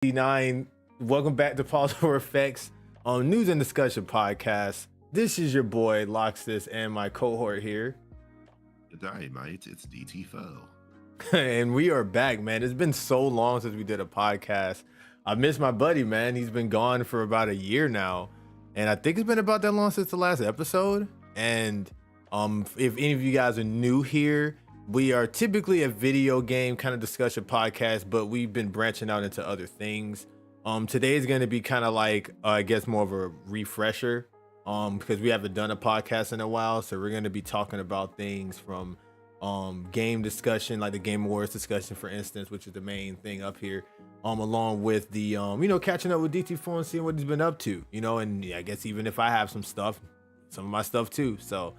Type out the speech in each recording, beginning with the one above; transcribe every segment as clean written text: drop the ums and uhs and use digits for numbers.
9. Welcome back to P4FX News and Discussion Podcast. This is your boy Loxus and my cohort here. Good day, mate. It's DT4. And we are back, man. It's been so long since we did a podcast. I miss my buddy, man. He's been gone for about a year now. And I think it's been about that long since the last episode. And if any of you guys are new here, we are typically a video game kind of discussion podcast, but we've been branching out into other things. Today is going to be kind of like, I guess, more of a refresher because we haven't done a podcast in a while. So we're going to be talking about things from game discussion, like the Game Awards discussion, for instance, which is the main thing up here, along with the, catching up with DT4 and seeing what he's been up to, and I guess even if I have some of my stuff too. So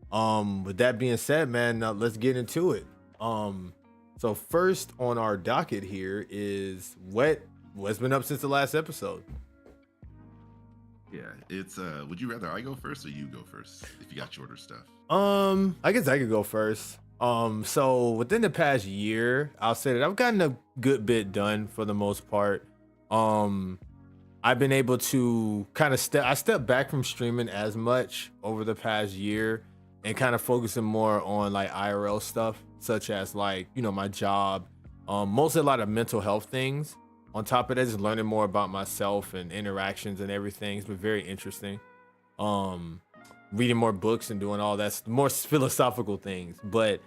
with that being said, man, now let's get into it. So first on our docket here is what's been up since the last episode. Yeah, it's would you rather I go first or you go first if you got shorter stuff? I guess I could go first. So within the past year, I'll say that I've gotten a good bit done for the most part. I've been able to kind of step back from streaming as much over the past year and kind of focusing more on like IRL stuff, such as like, my job, mostly a lot of mental health things. On top of that, just learning more about myself and interactions and everything. It's been very interesting. Reading more books and doing all that more philosophical things. But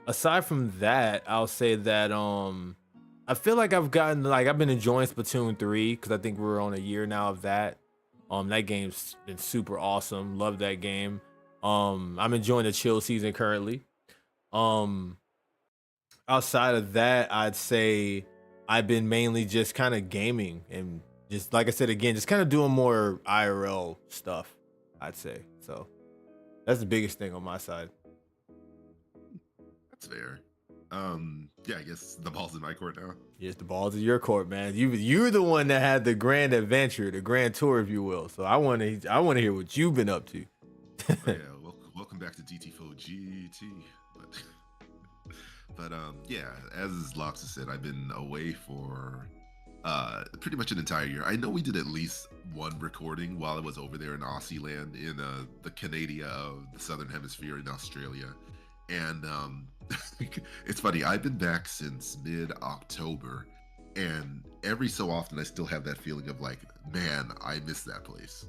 aside from that, I'll say that I feel like I've been enjoying Splatoon 3 because I think we're on a year now of that. That game's been super awesome. Love that game. I'm enjoying the chill season currently. Outside of that, I'd say I've been mainly just kind of gaming and just, like I said again, just kind of doing more IRL stuff, I'd say. So that's the biggest thing on my side. That's fair. Yeah, I guess the ball's in my court now. Yes, the ball's in your court, man. You're the one that had the grand adventure, the grand tour, if you will. So I want to hear what you've been up to. Yeah, welcome back to DT4 GT. But yeah, as Loxa said, I've been away for pretty much an entire year. I know we did at least one recording while I was over there in Aussie land in the Canada of the Southern Hemisphere in Australia. And it's funny, I've been back since mid-October, and every so often I still have that feeling of like, man, I miss that place.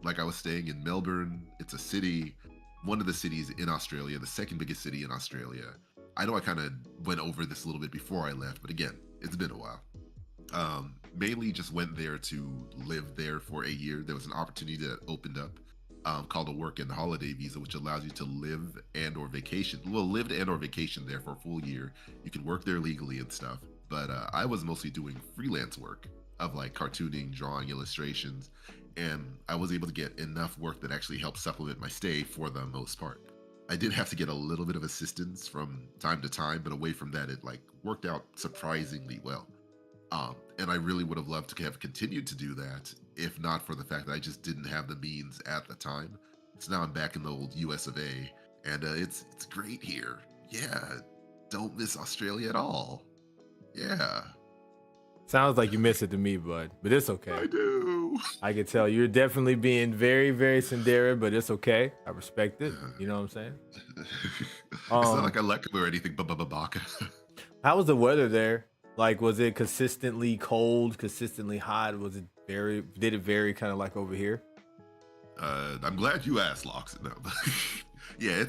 Like, I was staying in Melbourne. It's a city, one of the cities in Australia, the second biggest city in Australia. I know I kind of went over this a little bit before I left, but again, it's been a while. Mainly just went there to live there for a year. There was an opportunity that opened up called a work and holiday visa, which allows you to live and or vacation there for a full year. You can work there legally and stuff. But I was mostly doing freelance work of like cartooning, drawing, illustrations, and I was able to get enough work that actually helped supplement my stay for the most part. I did have to get a little bit of assistance from time to time, but away from that, it like worked out surprisingly well. And I really would have loved to have continued to do that if not for the fact that I just didn't have the means at the time. So now I'm back in the old US of A, and it's great here. Yeah, don't miss Australia at all. Yeah. Sounds like you miss it to me, bud, but it's okay. I do. I can tell you're definitely being very, very Sindera, but it's okay. I respect it. You know what I'm saying? It's not like I like him or anything, but baka. How was the weather there? Like, was it consistently cold, consistently hot? Did it vary kind of like over here? I'm glad you asked, Lox. No. Yeah,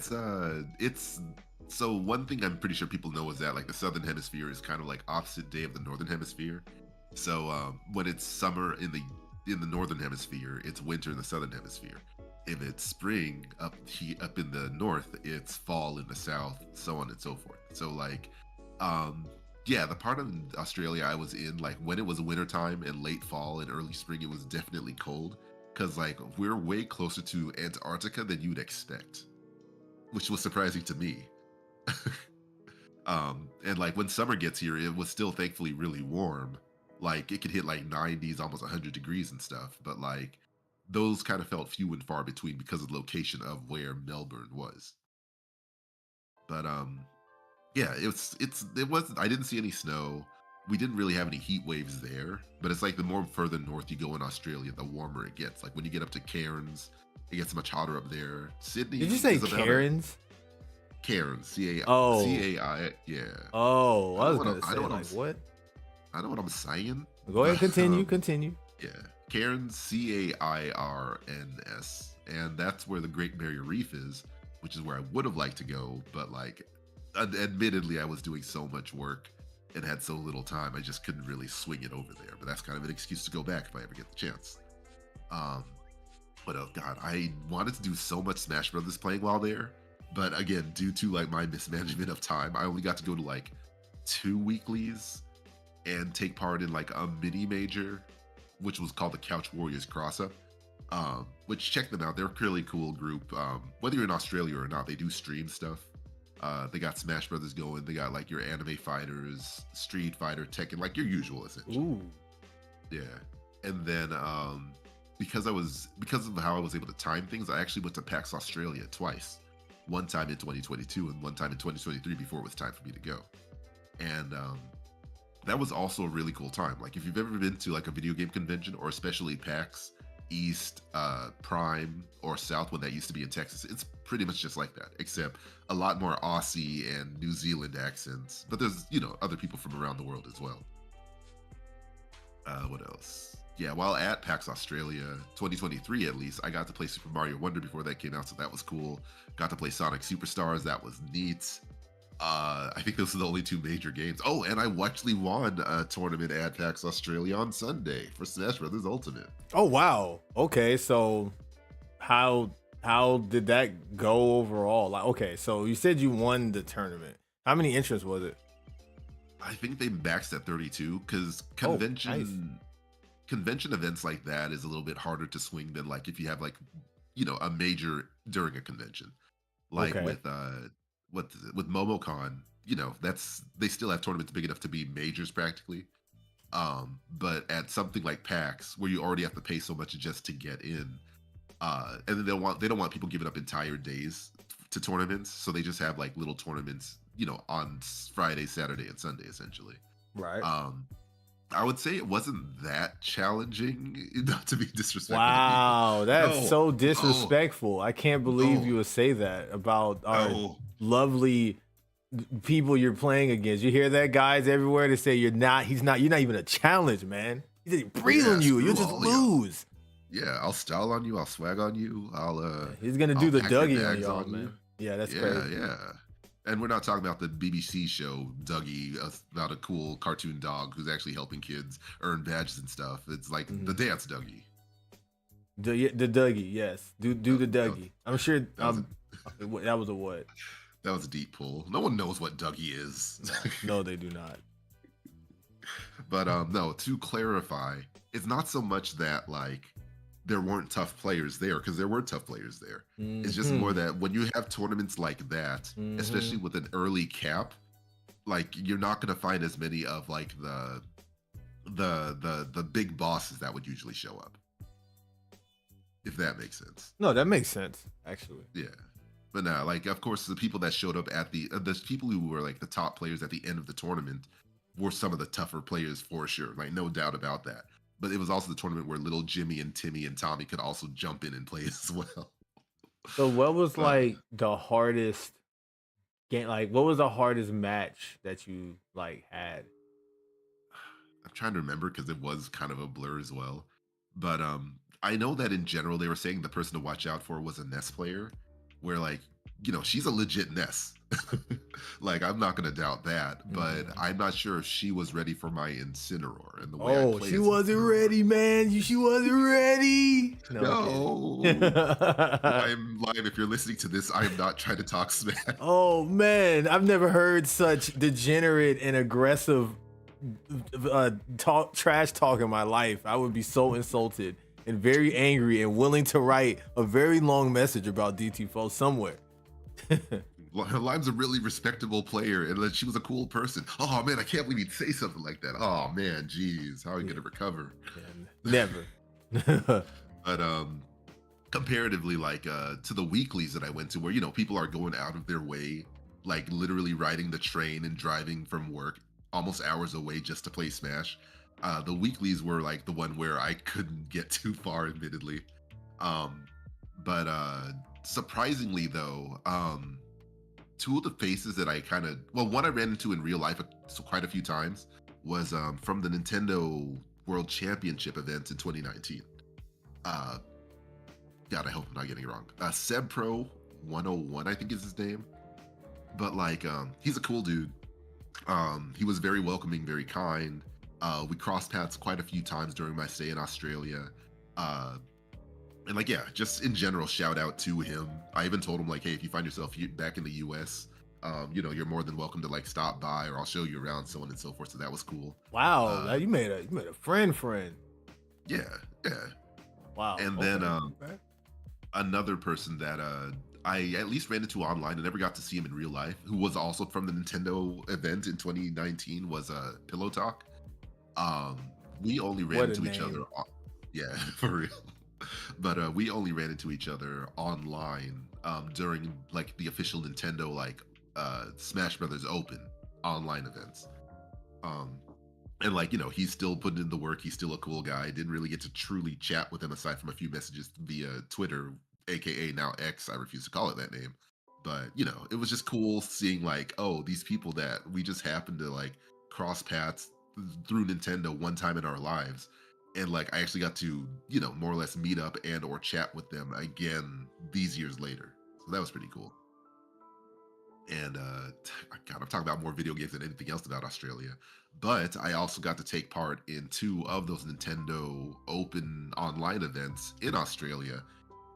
it's so one thing I'm pretty sure people know is that like the Southern Hemisphere is kind of like opposite day of the Northern Hemisphere. So when it's summer in the Northern Hemisphere, it's winter in the Southern Hemisphere. If it's spring up in the north, it's fall in the south, so on and so forth. So like, yeah, the part of Australia I was in, like when it was wintertime and late fall and early spring, it was definitely cold. Cause like we're way closer to Antarctica than you'd expect, which was surprising to me. And like when summer gets here, it was still thankfully really warm. Like it could hit like 90s, almost 100 degrees and stuff. But like those kind of felt few and far between because of the location of where Melbourne was. But yeah, it was. I didn't see any snow. we didn't really have any heat waves there, but it's like the more further north you go in Australia, the warmer it gets. Like when you get up to Cairns, it gets much hotter up there. Sydney. Did you say is about Cairns? Cairns, Oh. C-A-I, yeah. Oh, I was what gonna I'm- I say know what like I'm- what? I know what I'm saying. Go ahead, continue. Yeah, Cairns, Cairns, and that's where the Great Barrier Reef is, which is where I would have liked to go, but like, admittedly, I was doing so much work and had so little time, I just couldn't really swing it over there. But that's kind of an excuse to go back if I ever get the chance. But oh god, I wanted to do so much Smash Brothers playing while there, but again, due to like my mismanagement of time, I only got to go to like 2 weeklies and take part in like a mini major, which was called the Couch Warriors Cross Up. Which, check them out, they're a really cool group. Whether you're in Australia or not, they do stream stuff. They got Smash Brothers going, they got like your anime fighters, Street Fighter, Tekken, like your usual essentially. Ooh. Yeah. And then because of how I was able to time things, I actually went to PAX Australia twice. One time in 2022 and one time in 2023 before it was time for me to go. And that was also a really cool time. Like if you've ever been to like a video game convention, or especially PAX East, Prime, or South, when that used to be in Texas, it's pretty much just like that, except a lot more Aussie and New Zealand accents. But there's, other people from around the world as well. What else? Yeah, while at PAX Australia 2023, at least, I got to play Super Mario Wonder before that came out, so that was cool. Got to play Sonic Superstars, that was neat. I think those are the only 2 major games. Oh, and I actually won a tournament at PAX Australia on Sunday for Smash Brothers Ultimate. Oh wow. Okay, so how did that go overall? Like, okay, so you said you won the tournament. How many entrants was it? I think they maxed at 32 because convention events like that is a little bit harder to swing than like if you have like a major during a convention, like Okay. with MomoCon. They still have tournaments big enough to be majors practically. But at something like PAX, where you already have to pay so much just to get in, and then they don't want people giving up entire days to tournaments, so they just have like little tournaments, on Friday, Saturday, and Sunday essentially. Right. I would say it wasn't that challenging, not to be disrespectful. Wow, that's No. so disrespectful. I can't believe No. you would say that about our Oh, lovely people you're playing against. You hear that, guys, everywhere? They say you're not even a challenge, man. He said, breathe on you, you'll screw just all y'all. lose. yeah, I'll style on you, I'll swag on you, He's gonna do I'll the pack your Dougie on bags y'all, on man. you. Yeah, that's yeah, crazy. yeah. And we're not talking about the BBC show Dougie, about a cool cartoon dog who's actually helping kids earn badges and stuff. It's like the dance Dougie. The Dougie, yes. Do the That- Dougie. I'm sure that was that was a what? That was a deep pull. No one knows what Dougie is. No, they do not. But no, to clarify, it's not so much that like there weren't tough players there, because there were tough players there. It's just more that when you have tournaments like that, especially with an early cap, like you're not gonna find as many of like the big bosses that would usually show up. If that makes sense. No, that makes sense, actually. Yeah. But no, like of course the people that showed up at the people who were like the top players at the end of the tournament were some of the tougher players for sure, like no doubt about that. But it was also the tournament where little Jimmy and Timmy and Tommy could also jump in and play as well. So what was like the hardest game? Like, what was the hardest match that you like had? I'm trying to remember because it was kind of a blur as well. But I know that in general they were saying the person to watch out for was a Ness player, where like, she's a legit Ness. Like I'm not gonna doubt that, but I'm not sure if she was ready for my Incineroar and the way I play. She wasn't ready, man. She wasn't ready. No. I'm lying. If you're listening to this, I am not trying to talk smack. Oh man, I've never heard such degenerate and aggressive trash talk in my life. I would be so insulted and very angry and willing to write a very long message about DT4 somewhere. Lime's a really respectable player, and that she was a cool person. Oh man, I can't believe you'd say something like that. Oh man, geez, how are you gonna recover? Never. But comparatively, like to the weeklies that I went to, where people are going out of their way, like literally riding the train and driving from work. almost hours away just to play Smash. The weeklies were like the one where I couldn't get too far, admittedly. Um, but surprisingly though, two of the faces that I kind of, well, one I ran into in real life quite a few times was from the Nintendo World Championship event in 2019. God, I hope I'm not getting it wrong. Sebpro 101, I think is his name. But like, he's a cool dude. He was very welcoming, very kind. We crossed paths quite a few times during my stay in Australia. And like, yeah, just in general, shout out to him. I even told him like, hey, if you find yourself back in the US, you're more than welcome to like stop by, or I'll show you around, so on and so forth. So that was cool. Wow, you made a friend. Yeah. Wow. And then another person that I at least ran into online and never got to see him in real life, who was also from the Nintendo event in 2019, was Pillow Talk. We only ran into each other. Yeah, for real. But we only ran into each other online during like the official Nintendo like Smash Brothers Open online events. And like, he's still putting in the work. He's still a cool guy. I didn't really get to truly chat with him aside from a few messages via Twitter, aka now X. I refuse to call it that name. But it was just cool seeing like, oh, these people that we just happened to like cross paths through Nintendo one time in our lives. And like, I actually got to, more or less meet up and or chat with them again these years later. So that was pretty cool. And God, I'm talking about more video games than anything else about Australia. But I also got to take part in 2 of those Nintendo Open online events in Australia,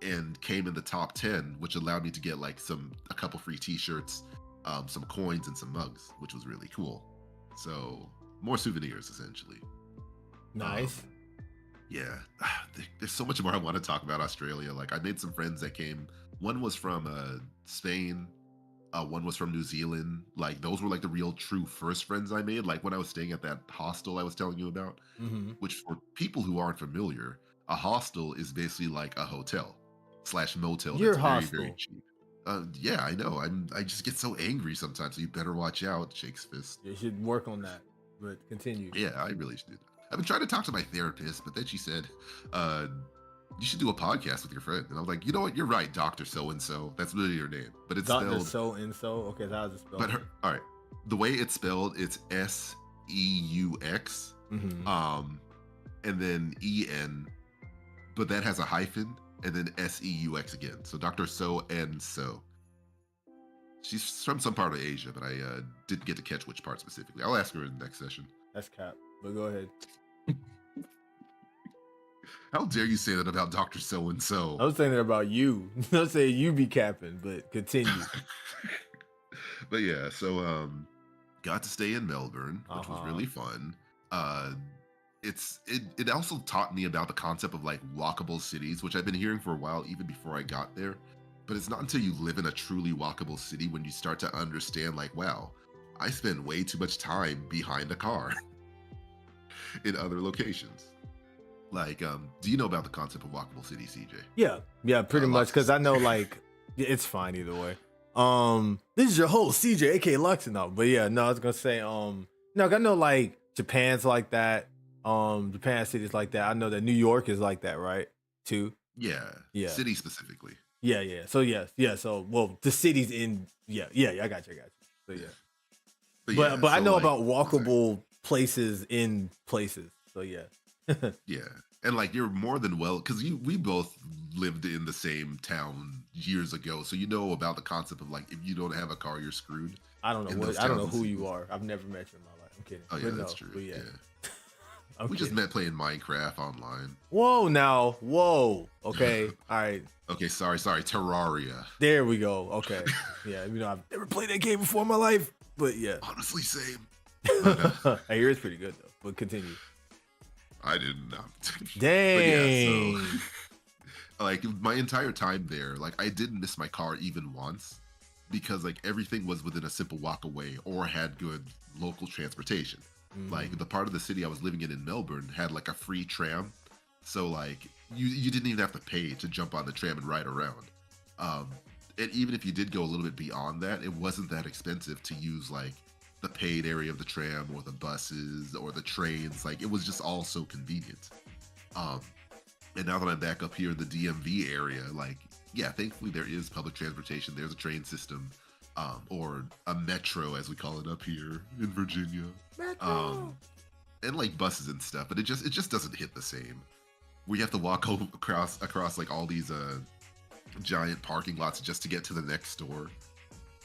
and came in the top 10, which allowed me to get like a couple free T-shirts, some coins, and some mugs, which was really cool. So more souvenirs, essentially. Nice. Yeah, there's so much more I want to talk about Australia. Like, I made some friends that came. One was from Spain. One was from New Zealand. Like, those were like the real true first friends I made. Like when I was staying at that hostel I was telling you about, which for people who aren't familiar, a hostel is basically like a hotel / motel. Your that's hostel. very, very cheap. Yeah, I know. I just get so angry sometimes. So you better watch out, Shakes Fist. You should work on that. But continue. Yeah, I really should. I've been trying to talk to my therapist, but then she said, you should do a podcast with your friend. And I was like, you know what? You're right, Dr. So-and-so. That's literally your name. But it's Dr. spelled... So-and-so? Okay, so how's it spelled? But all right. The way it's spelled, it's S-E-U-X. And then E-N. But that has a hyphen. And then S-E-U-X again. So Dr. So-and-so. She's from some part of Asia, but I didn't get to catch which part specifically. I'll ask her in the next session. That's cap. But go ahead. How dare you say that about Dr. So-and-so? I was saying that about you. I'm saying you be capping, but continue. But yeah, so got to stay in Melbourne, which was really fun. It also taught me about the concept of like walkable cities, which I've been hearing for a while, even before I got there. But it's not until you live in a truly walkable city when you start to understand like, wow, I spend way too much time behind a car in other locations. Like, do you know about the concept of walkable city, CJ? Yeah, pretty much. Because I know, like, it's fine either way. This is your host, CJ, aka Luxon. But yeah, no, I was gonna say, no, I know like Japan's like that. Japan cities like that. I know that New York is like that, right? Too. Yeah. City specifically. Yeah. So yeah. So well, the cities in I got you. So yeah. But I know like, about walkable places in places. So yeah. Yeah, and like you're more than well, because we both lived in the same town years ago, so you know about the concept of like if you don't have a car, you're screwed. I don't know who you are. I've never met you in my life. I'm kidding. Oh yeah, that's true. Yeah. We just met playing Minecraft online. Whoa. Okay, all right. Okay, sorry. Terraria. There we go. Okay, yeah. I've never played that game before in my life, but yeah. Honestly, same. I hear it's pretty good though. But continue. I didn't know. Dang. But yeah, so like my entire time there, like I didn't miss my car even once because like everything was within a simple walk away or had good local transportation. Like the part of the city I was living in Melbourne had like a free tram. So like you didn't even have to pay to jump on the tram and ride around. And even if you did go a little bit beyond that, it wasn't that expensive to use like the paid area of the tram or the buses or the trains. Like, it was just all so convenient. Um, and now that I'm back up here in the DMV area, like, yeah, thankfully there is public transportation. There's a train system, or a metro as we call it up here in Virginia. Metro. And like buses and stuff, but it just doesn't hit the same. We have to walk across like all these giant parking lots just to get to the next store.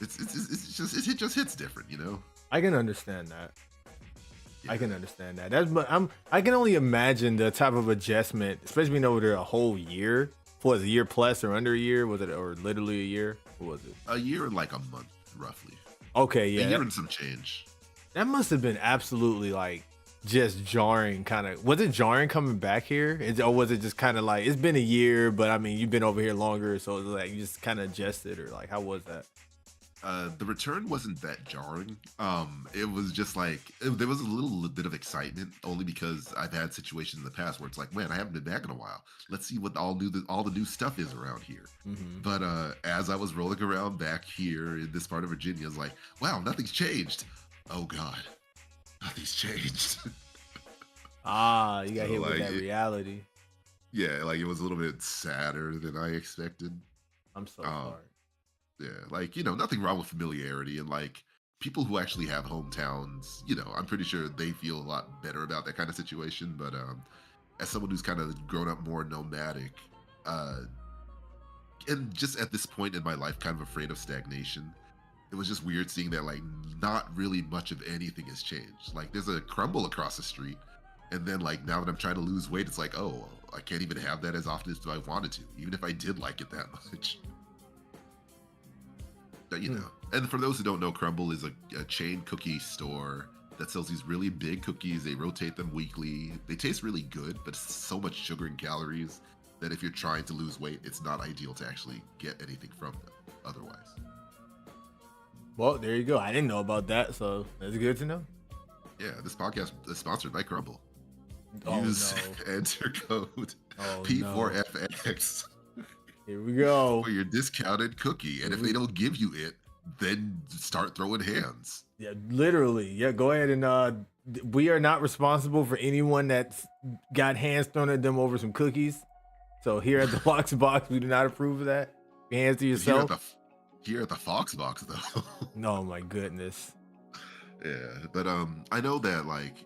It just hits different, you know. I can understand that. Yeah. I can understand that. I can only imagine the type of adjustment, especially being over there a whole year. Was it a year plus or under a year? Was it, or literally a year? What was it? A year and like a month, roughly. Okay, yeah. A year and some change. That must have been absolutely like just jarring. Kind of, was it jarring coming back here? Or was it just kind of like, it's been a year, but I mean, you've been over here longer, so it's like you just kind of adjusted, or like, how was that? The return wasn't that jarring. It was just like there was a little bit of excitement, only because I've had situations in the past where it's like, man, I haven't been back in a while. Let's see what all the new stuff is around here. Mm-hmm. But as I was rolling around back here in this part of Virginia, I was like, wow, nothing's changed. Oh God, nothing's changed. You got hit with that reality. Yeah, like it was a little bit sadder than I expected. I'm so sorry. Yeah, like, you know, nothing wrong with familiarity, and like people who actually have hometowns, you know, I'm pretty sure they feel a lot better about that kind of situation. But as someone who's kind of grown up more nomadic, and just at this point in my life, kind of afraid of stagnation, it was just weird seeing that like not really much of anything has changed. Like there's a crumble across the street, and then like now that I'm trying to lose weight, it's like, oh, I can't even have that as often as I wanted to, even if I did like it that much. You know, and for those who don't know, Crumble is a chain cookie store that sells these really big cookies. They rotate them weekly. They taste really good, but it's so much sugar and calories that if you're trying to lose weight, it's not ideal to actually get anything from them otherwise. Well, there you go. I didn't know about that, so that's good to know. Yeah, this podcast is sponsored by Crumble. Oh, Use no. enter code Oh, P4FX. Here we go. For your discounted cookie. And if they don't give you it, then start throwing hands. Yeah, literally. Yeah, go ahead and we are not responsible for anyone that's got hands thrown at them over some cookies. So here at the Fox Box, we do not approve of that. Hands to yourself. Here at the Fox Box, though. Oh my goodness. Yeah, but I know that like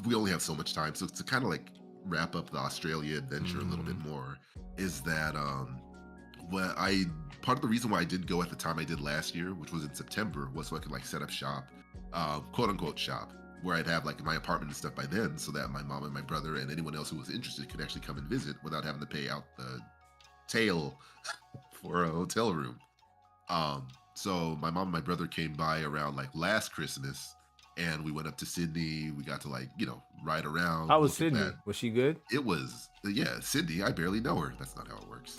we only have so much time, so to kind of like wrap up the Australia adventure a little bit more, is that part of the reason why I did go at the time I did last year, which was in September, was so I could like set up shop, quote unquote shop, where I'd have like my apartment and stuff by then, so that my mom and my brother and anyone else who was interested could actually come and visit without having to pay out the tail for a hotel room. So my mom and my brother came by around like last Christmas, and we went up to Sydney. We got to like, you know, ride around. How was Sydney? Was she good? It was, yeah, Sydney. I barely know her. That's not how it works.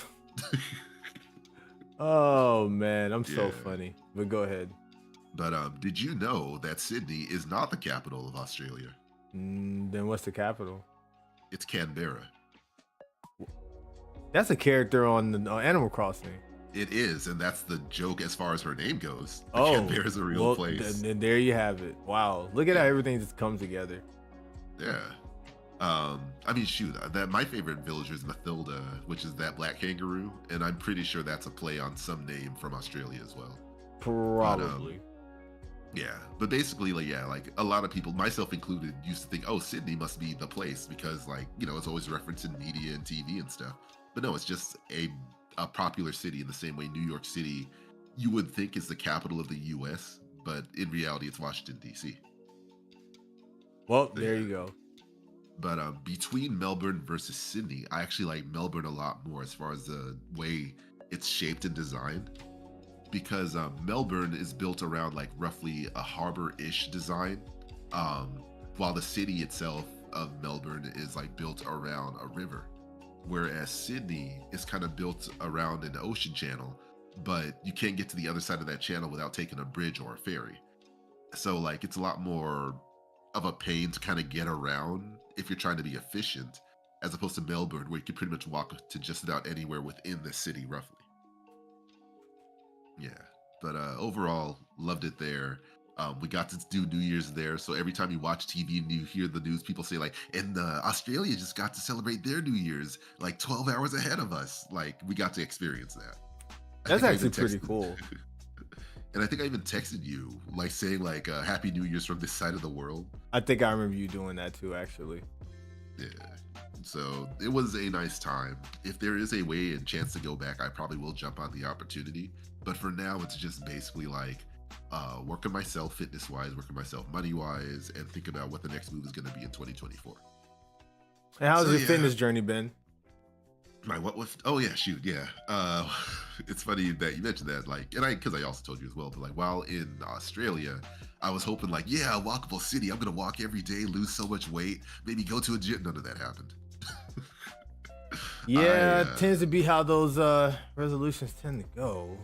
Oh man, I'm so funny. But go ahead. But did you know that Sydney is not the capital of Australia? Then what's the capital? It's Canberra. That's a character on the Animal Crossing. It is, and that's the joke as far as her name goes. Oh, Canberra's a real place. Then there you have it. Wow, look at how everything just comes together. Yeah. I mean, shoot, that my favorite villager is Mathilda, which is that black kangaroo, and I'm pretty sure that's a play on some name from Australia as well. Probably. But basically, like, yeah, like a lot of people, myself included, used to think, oh, Sydney must be the place because, like, you know, it's always referenced in media and TV and stuff. But no, it's just a popular city in the same way New York City you would think is the capital of the U.S., but in reality, it's Washington, D.C. Well, there you go. But between Melbourne versus Sydney, I actually like Melbourne a lot more as far as the way it's shaped and designed. Because Melbourne is built around like roughly a harbor-ish design, while the city itself of Melbourne is like built around a river. Whereas Sydney is kind of built around an ocean channel, but you can't get to the other side of that channel without taking a bridge or a ferry. So like it's a lot more of a pain to kind of get around if you're trying to be efficient, as opposed to Melbourne, where you can pretty much walk to just about anywhere within the city, roughly. Yeah, but overall, loved it there. We got to do New Year's there, so every time you watch TV and you hear the news, people say like, "And Australia just got to celebrate their New Year's like 12 hours ahead of us." Like we got to experience that. I That's think I actually even pretty texted, cool. and I think I even texted you like saying like "Happy New Year's" from this side of the world. I think I remember you doing that too, actually. Yeah. So it was a nice time. If there is a way and chance to go back, I probably will jump on the opportunity. But for now, it's just basically like working myself fitness wise, working myself money wise, and think about what the next move is going to be in 2024. And how's So, your yeah. fitness journey been? My what with? Oh yeah, shoot, yeah. It's funny that you mentioned that, like, and because I also told you as well, but like while in Australia, I was hoping like, yeah, walkable city. I'm gonna walk every day, lose so much weight, maybe go to a gym. None of that happened. Yeah, I, it tends to be how those resolutions tend to go.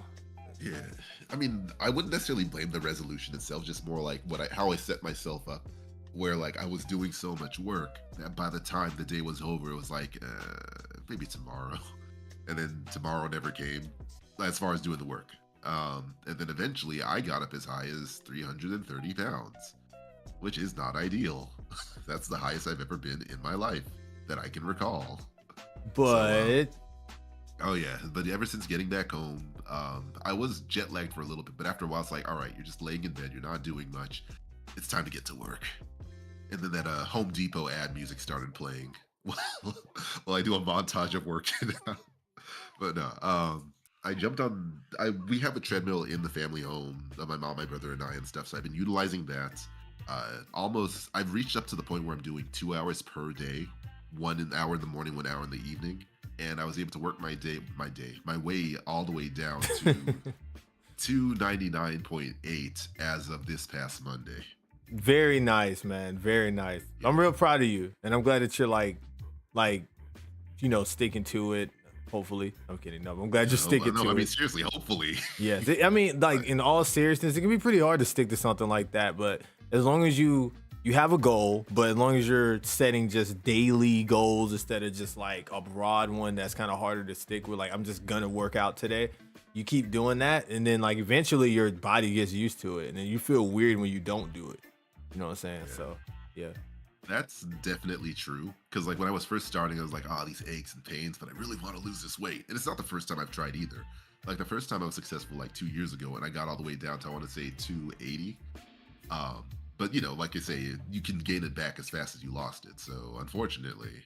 Yeah, I mean, I wouldn't necessarily blame the resolution itself, just more like how I set myself up, where like I was doing so much work that by the time the day was over, it was like maybe tomorrow, and then tomorrow never came, as far as doing the work. And then eventually I got up as high as 330 pounds, which is not ideal. That's the highest I've ever been in my life that I can recall. But Oh yeah, but ever since getting back home, I was jet lagged for a little bit, but after a while, it's like, all right, you're just laying in bed, you're not doing much. It's time to get to work. And then that Home Depot ad music started playing. Well, I do a montage of work. But no, I jumped on. We have a treadmill in the family home, my mom, my brother, and I, and stuff. So I've been utilizing that. I've reached up to the point where I'm doing 2 hours per day, 1 hour in the morning, 1 hour in the evening. And I was able to work my way all the way down to 299.8 as of this past Monday. very nice, man. Very nice. Yeah. I'm real proud of you, and I'm glad that you're like, sticking to it. Hopefully, I'm kidding. No, I'm glad you're sticking to I mean, it. seriously, hopefully. Yeah, I mean, like in all seriousness, it can be pretty hard to stick to something like that. But as long as you have a goal, but as long as you're setting just daily goals instead of just like a broad one that's kind of harder to stick with, like I'm just gonna work out today. You keep doing that, and then like eventually your body gets used to it, and then you feel weird when you don't do it. You know what I'm saying? Yeah. So yeah. That's definitely true. Because like when I was first starting, I was like, these aches and pains, but I really want to lose this weight. And it's not the first time I've tried either. Like the first time I was successful like 2 years ago, and I got all the way down to I want to say 280. But like I say, you can gain it back as fast as you lost it. So unfortunately,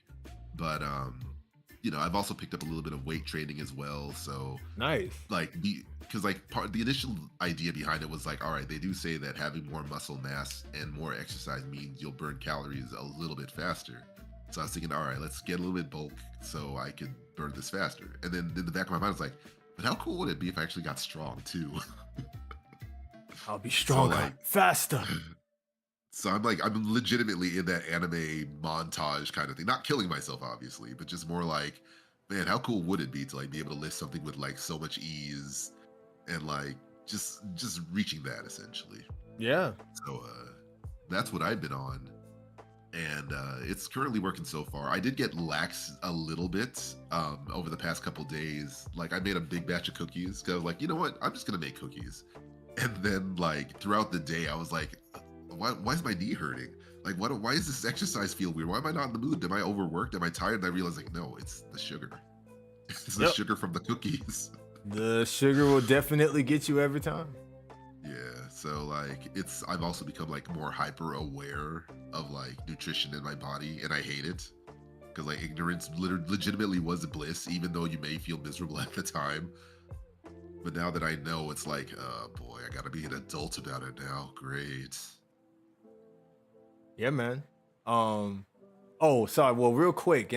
but I've also picked up a little bit of weight training as well. So Nice. like because the initial idea behind it was like, all right, they do say that having more muscle mass and more exercise means you'll burn calories a little bit faster. So I was thinking, all right, let's get a little bit bulk so I could burn this faster. And then in the back of my mind, it's like, but how cool would it be if I actually got strong too? I'll be stronger, faster. So I'm legitimately in that anime montage kind of thing. Not killing myself, obviously, but just more like, man, how cool would it be to like be able to lift something with like so much ease and like just reaching that essentially. Yeah. So that's what I've been on. And it's currently working so far. I did get lax a little bit over the past couple days. Like I made a big batch of cookies because I was like, you know what? I'm just gonna make cookies. And then like throughout the day, I was like, why is my knee hurting? Like, why does this exercise feel weird? Why am I not in the mood? Am I overworked? Am I tired? And I realized like, no, it's the sugar. It's the sugar from the cookies. The sugar will definitely get you every time. Yeah, so like I've also become like more hyper aware of like nutrition in my body, and I hate it because like ignorance legitimately was a bliss, even though you may feel miserable at the time. But now that I know, it's like, oh boy, I gotta be an adult about it now. Great. Yeah, man. Oh, sorry. Well, real quick,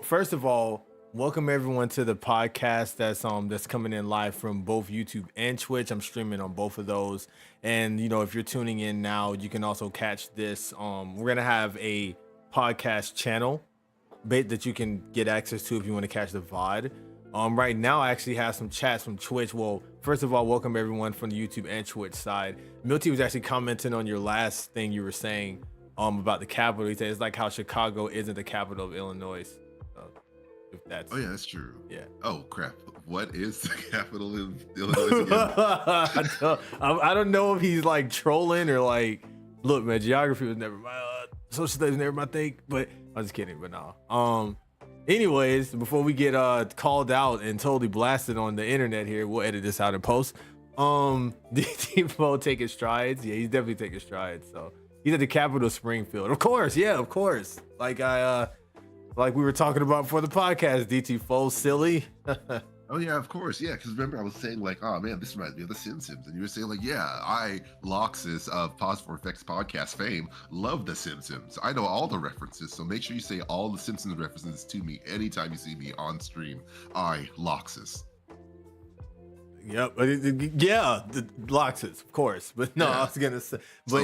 first of all, welcome everyone to the podcast that's coming in live from both YouTube and Twitch. I'm streaming on both of those, and if you're tuning in now, you can also catch this. We're gonna have a podcast channel that you can get access to if you want to catch the VOD. Right now, I actually have some chats from Twitch. Well, first of all, welcome everyone from the YouTube and Twitch side. Milty was actually commenting on your last thing you were saying about the capital. He said it's like how Chicago isn't the capital of Illinois. If that's Oh yeah, that's true. Yeah. Oh crap. what is the capital of Illinois again? I don't know if he's like trolling or like, look, man, geography was never my social studies was never my thing, but I'm just kidding. But no. Anyways, before we get called out and totally blasted on the internet here, we'll edit this out in post. DT taking strides. Yeah, he's definitely taking strides. So he's at the capital of Springfield. Of course, yeah, of course. Like we were talking about for the podcast, DT Foe, silly. Oh yeah, of course, yeah. Because remember, I was saying like, oh man, this reminds me of the Simpsons, and you were saying like, yeah, I, Loxus of P4FX Podcast fame, love the Simpsons. I know all the references, so make sure you say all the Simpsons references to me anytime you see me on stream. I, Loxus. Yep, yeah, the Loxus, of course. But no, yeah. I was gonna say, but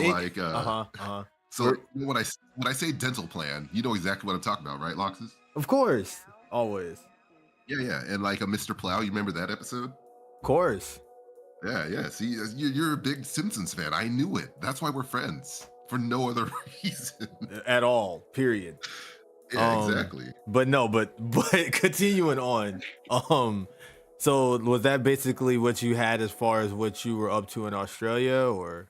so So when I say dental plan, you know exactly what I'm talking about, right, Loxus? Of course, always. Yeah, and like a Mr. Plow, you remember that episode? Of course. Yeah. See, you're a big Simpsons fan. I knew it. That's why we're friends, for no other reason at all. Period. Yeah, exactly. But continuing on. So was that basically what you had as far as what you were up to in Australia, or?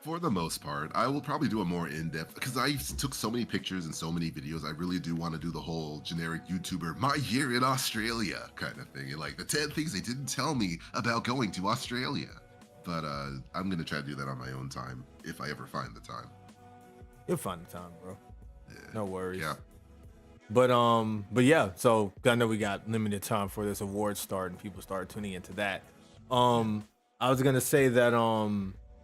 For the most part, I will probably do a more in-depth, because I took so many pictures and so many videos. I really do want to do the whole generic YouTuber, my year in Australia kind of thing. And like the 10 things they didn't tell me about going to Australia. But I'm going to try to do that on my own time, if I ever find the time. You'll find the time, bro. Yeah. No worries. Yeah. But yeah, so I know we got limited time for this award start and people start tuning into that. I was going to say that,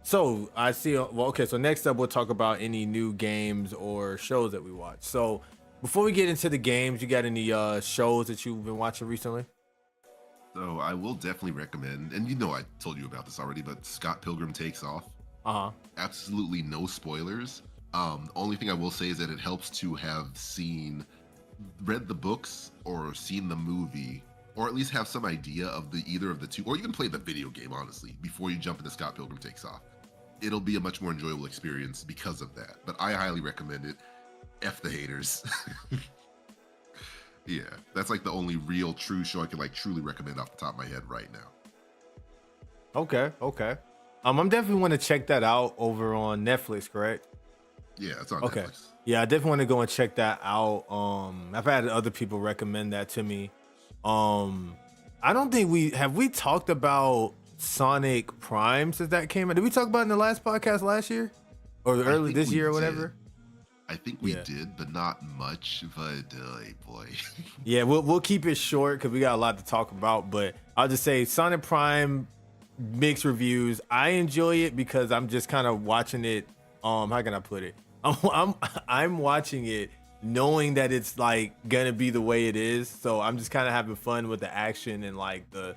so I see, so next up, we'll talk about any new games or shows that we watch. So before we get into the games, you got any shows that you've been watching recently? So I will definitely recommend, and you know I told you about this already, but Scott Pilgrim Takes Off. Absolutely no spoilers. Only thing I will say is that it helps to have read the books or seen the movie, or at least have some idea of either of the two, or even play the video game, honestly, before you jump into Scott Pilgrim Takes Off. It'll be a much more enjoyable experience because of that. But I highly recommend it. F the haters. Yeah, that's like the only real true show I can like truly recommend off the top of my head right now. Okay. I'm definitely want to check that out over on Netflix, correct? Yeah, it's on Netflix. Yeah, I definitely want to go and check that out. I've had other people recommend that to me. I don't think we talked about Sonic Prime since that came out. Did we talk about it in the last podcast last year or early this year or whatever? I think we did, but not much. But boy, yeah, we'll keep it short because we got a lot to talk about. But I'll just say Sonic Prime, mixed reviews. I enjoy it because I'm just kind of watching it. How can I put it? I'm watching it knowing that it's like gonna be the way it is. So I'm just kind of having fun with the action and like the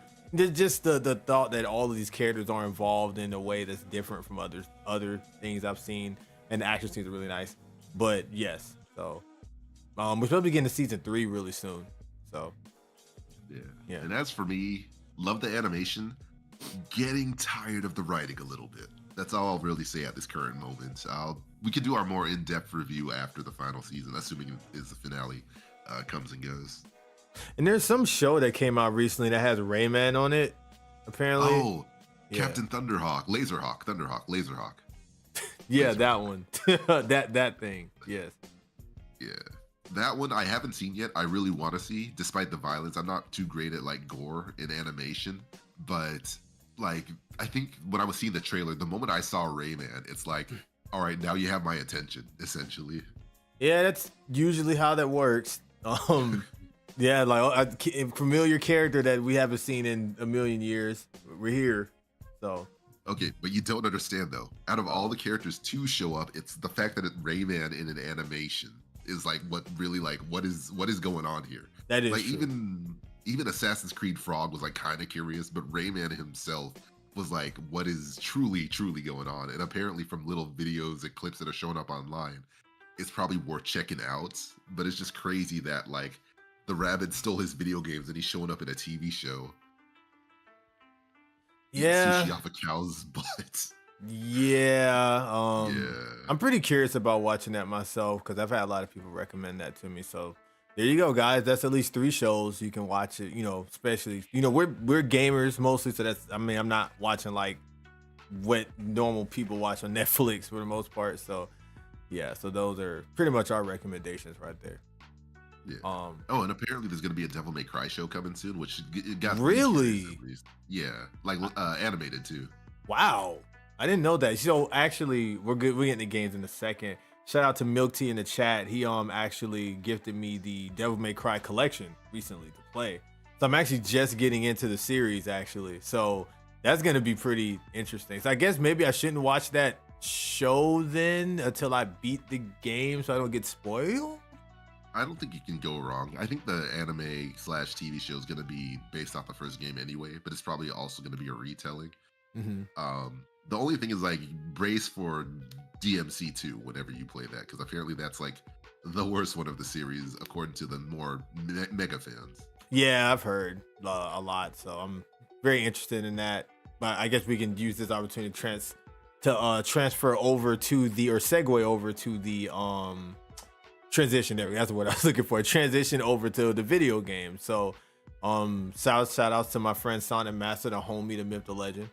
thought that all of these characters are involved in a way that's different from other things I've seen, and the action scenes are really nice. But yes, so we're supposed to be getting to season 3 really soon. So yeah. And as for me, love the animation. Getting tired of the writing a little bit. That's all I'll really say at this current moment. We could do our more in-depth review after the final season, assuming the finale comes and goes. And there's some show that came out recently that has Rayman on it, apparently. Oh, yeah. Captain Thunderhawk, Laserhawk. Yeah, that one. that thing. Yes. Yeah. That one I haven't seen yet. I really want to see, despite the violence. I'm not too great at like gore in animation, but like I think when I was seeing the trailer, the moment I saw Rayman, it's like, all right, now you have my attention, essentially. Yeah, that's usually how that works. Yeah, like a familiar character that we haven't seen in a million years. We're here, so. Okay, but you don't understand though. Out of all the characters to show up, it's the fact that Rayman in an animation is like what really like what is going on here. That is like true. Even Assassin's Creed Frog was like kind of curious, but Rayman himself was like, what is truly going on? And apparently from little videos and clips that are showing up online, it's probably worth checking out. But it's just crazy that like the rabbit stole his video games and he's showing up in a TV show. Yeah. Sushi off a cow's butt. Yeah. I'm pretty curious about watching that myself because I've had a lot of people recommend that to me. So There you go, guys. That's at least 3 shows you can watch it. Especially we're gamers mostly, so that's I'm not watching like what normal people watch on Netflix for the most part. So yeah, so those are pretty much our recommendations right there. Yeah. And apparently there's gonna be a Devil May Cry show coming soon, which it got really, yeah, like animated too. Wow, I didn't know that. So actually, we're good. We're getting the games in a second. Shout out to Milk Tea in the chat. He actually gifted me the Devil May Cry collection recently to play. So I'm actually just getting into the series actually. So that's gonna be pretty interesting. So I guess maybe I shouldn't watch that show then until I beat the game so I don't get spoiled. I don't think you can go wrong. I think the anime/TV show is going to be based off the first game anyway, but it's probably also going to be a retelling. The only thing is like brace for DMC2 whenever you play that, because apparently that's like the worst one of the series according to the more mega fans. Yeah, I've heard a lot, so I'm very interested in that. But I guess we can use this opportunity to transfer over to segue over to the transition there. That's what I was looking for. Transition over to the video game. So shout outs to my friend Sonic Master, the homie, the myth, the legend.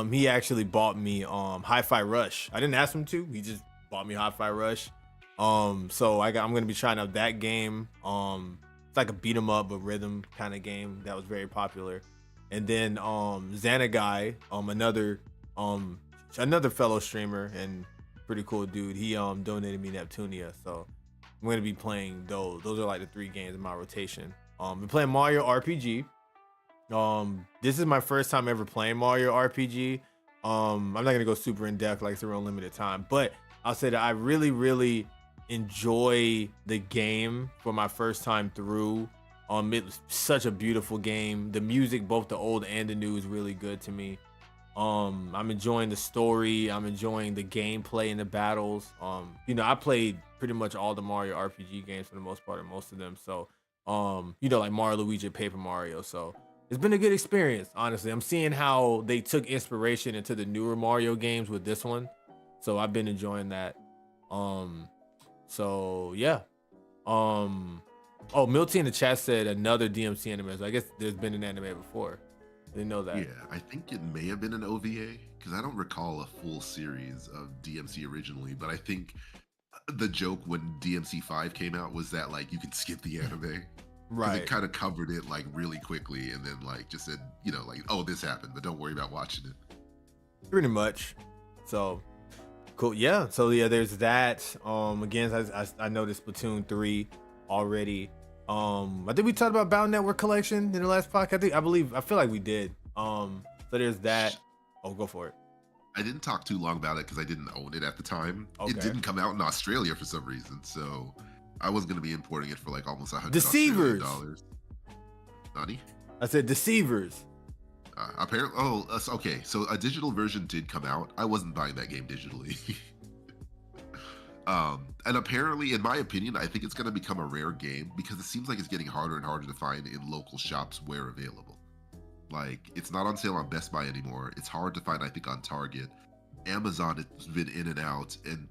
He actually bought me Hi-Fi Rush. I didn't ask him to. He just bought me Hi-Fi Rush. So I'm gonna be trying out that game. It's like a beat 'em up but rhythm kind of game that was very popular. And then Xanaguy, another fellow streamer and pretty cool dude. He donated me Neptunia. So I'm gonna be playing those. Those are like the 3 games in my rotation. Been playing Mario RPG. This is my first time ever playing Mario RPG. I'm not gonna go super in depth like through unlimited time, but I'll say that I really, really enjoy the game for my first time through. It was such a beautiful game. The music, both the old and the new, is really good to me. I'm enjoying the story. I'm enjoying the gameplay and the battles. I played pretty much all the Mario RPG games for the most part, or most of them. So, like Mario, Luigi, Paper Mario. So it's been a good experience, honestly. I'm seeing how they took inspiration into the newer Mario games with this one. So I've been enjoying that. So yeah. Milty in the chat said another DMC anime. So I guess there's been an anime before. Didn't know that. Yeah, I think it may have been an OVA because I don't recall a full series of DMC originally, but I think the joke when DMC 5 came out was that like you could skip the anime. Right. It kind of covered it like really quickly and then like just said, like, oh, this happened, but don't worry about watching it. Pretty much. So cool. Yeah. So yeah, there's that. Again, I noticed Splatoon 3 already. I think we talked about Battle Network Collection in the last podcast. I feel like we did. So there's that. Oh, go for it. I didn't talk too long about it because I didn't own it at the time. Okay. It didn't come out in Australia for some reason, so I was going to be importing it for like almost $100 Deceivers. Nani? I said Deceivers. Apparently, okay. So a digital version did come out. I wasn't buying that game digitally. And apparently, in my opinion, I think it's going to become a rare game because it seems like it's getting harder and harder to find in local shops where available. Like, it's not on sale on Best Buy anymore. It's hard to find, I think, on Target. Amazon has been in and out, and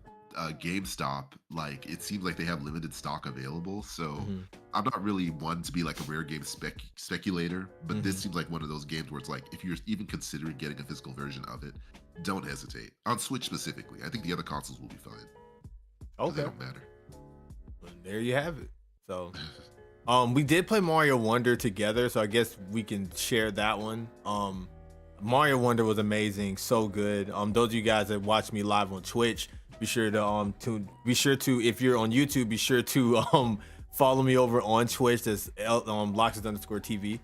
GameStop, like, it seems like they have limited stock available. So I'm not really one to be like a rare game speculator, but this seems like one of those games where it's like, if you're even considering getting a physical version of it, don't hesitate. On Switch specifically. I think the other consoles will be fine. Okay. They don't matter. Well, there you have it. So, we did play Mario Wonder together, so I guess we can share that one. Mario Wonder was amazing, so good. Those of you guys that watch me live on Twitch, be sure to if you're on YouTube, be sure to follow me over on Twitch. That's Loxus_TV.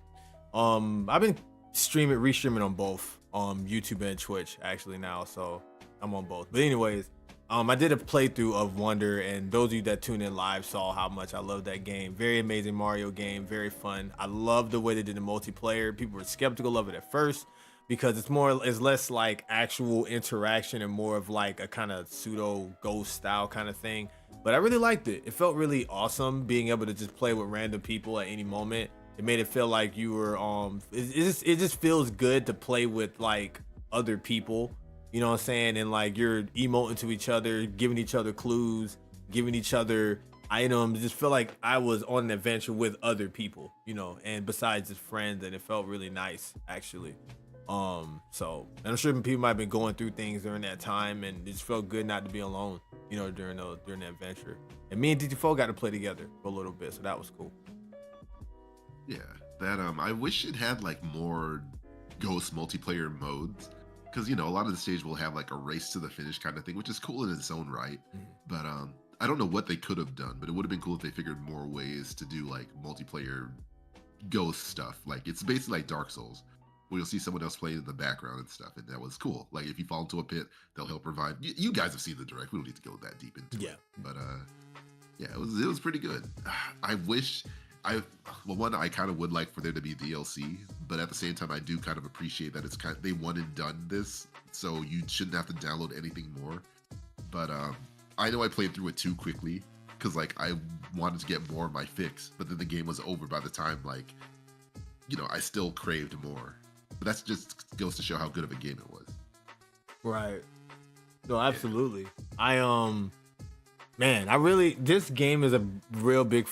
I've been restreaming on both YouTube and Twitch actually now, so I'm on both. But anyways. I did a playthrough of Wonder, and those of you that tuned in live saw how much I love that game. Very amazing Mario game, very fun. I love the way they did the multiplayer. People were skeptical of it at first because it's less like actual interaction and more of like a kind of pseudo ghost style kind of thing. But I really liked it. It felt really awesome being able to just play with random people at any moment. It made it feel like you were it just feels good to play with like other people. You know what I'm saying? And like you're emoting to each other, giving each other clues, giving each other items. Just feel like I was on an adventure with other people, and besides just friends, and it felt really nice actually. And I'm sure people might have been going through things during that time, and it just felt good not to be alone, during the adventure. And me and DT4 got to play together for a little bit, so that was cool. Yeah, that I wish it had like more Ghost multiplayer modes, because a lot of the stage will have like a race to the finish kind of thing, which is cool in its own right. But I don't know what they could have done, but it would have been cool if they figured more ways to do like multiplayer Ghost stuff. Like it's basically like Dark Souls, where you'll see someone else playing in the background and stuff, and that was cool. Like if you fall into a pit, they'll help revive. You guys have seen the direct. We don't need to go that deep into it. But yeah, it was pretty good. I wish I kind of would like for there to be DLC, but at the same time, I do kind of appreciate that it's they one and done this, so you shouldn't have to download anything more. But I know I played through it too quickly because like I wanted to get more of my fix, but then the game was over by the time I still craved more. But that's just goes to show how good of a game it was. Right. No, absolutely. This game is a real big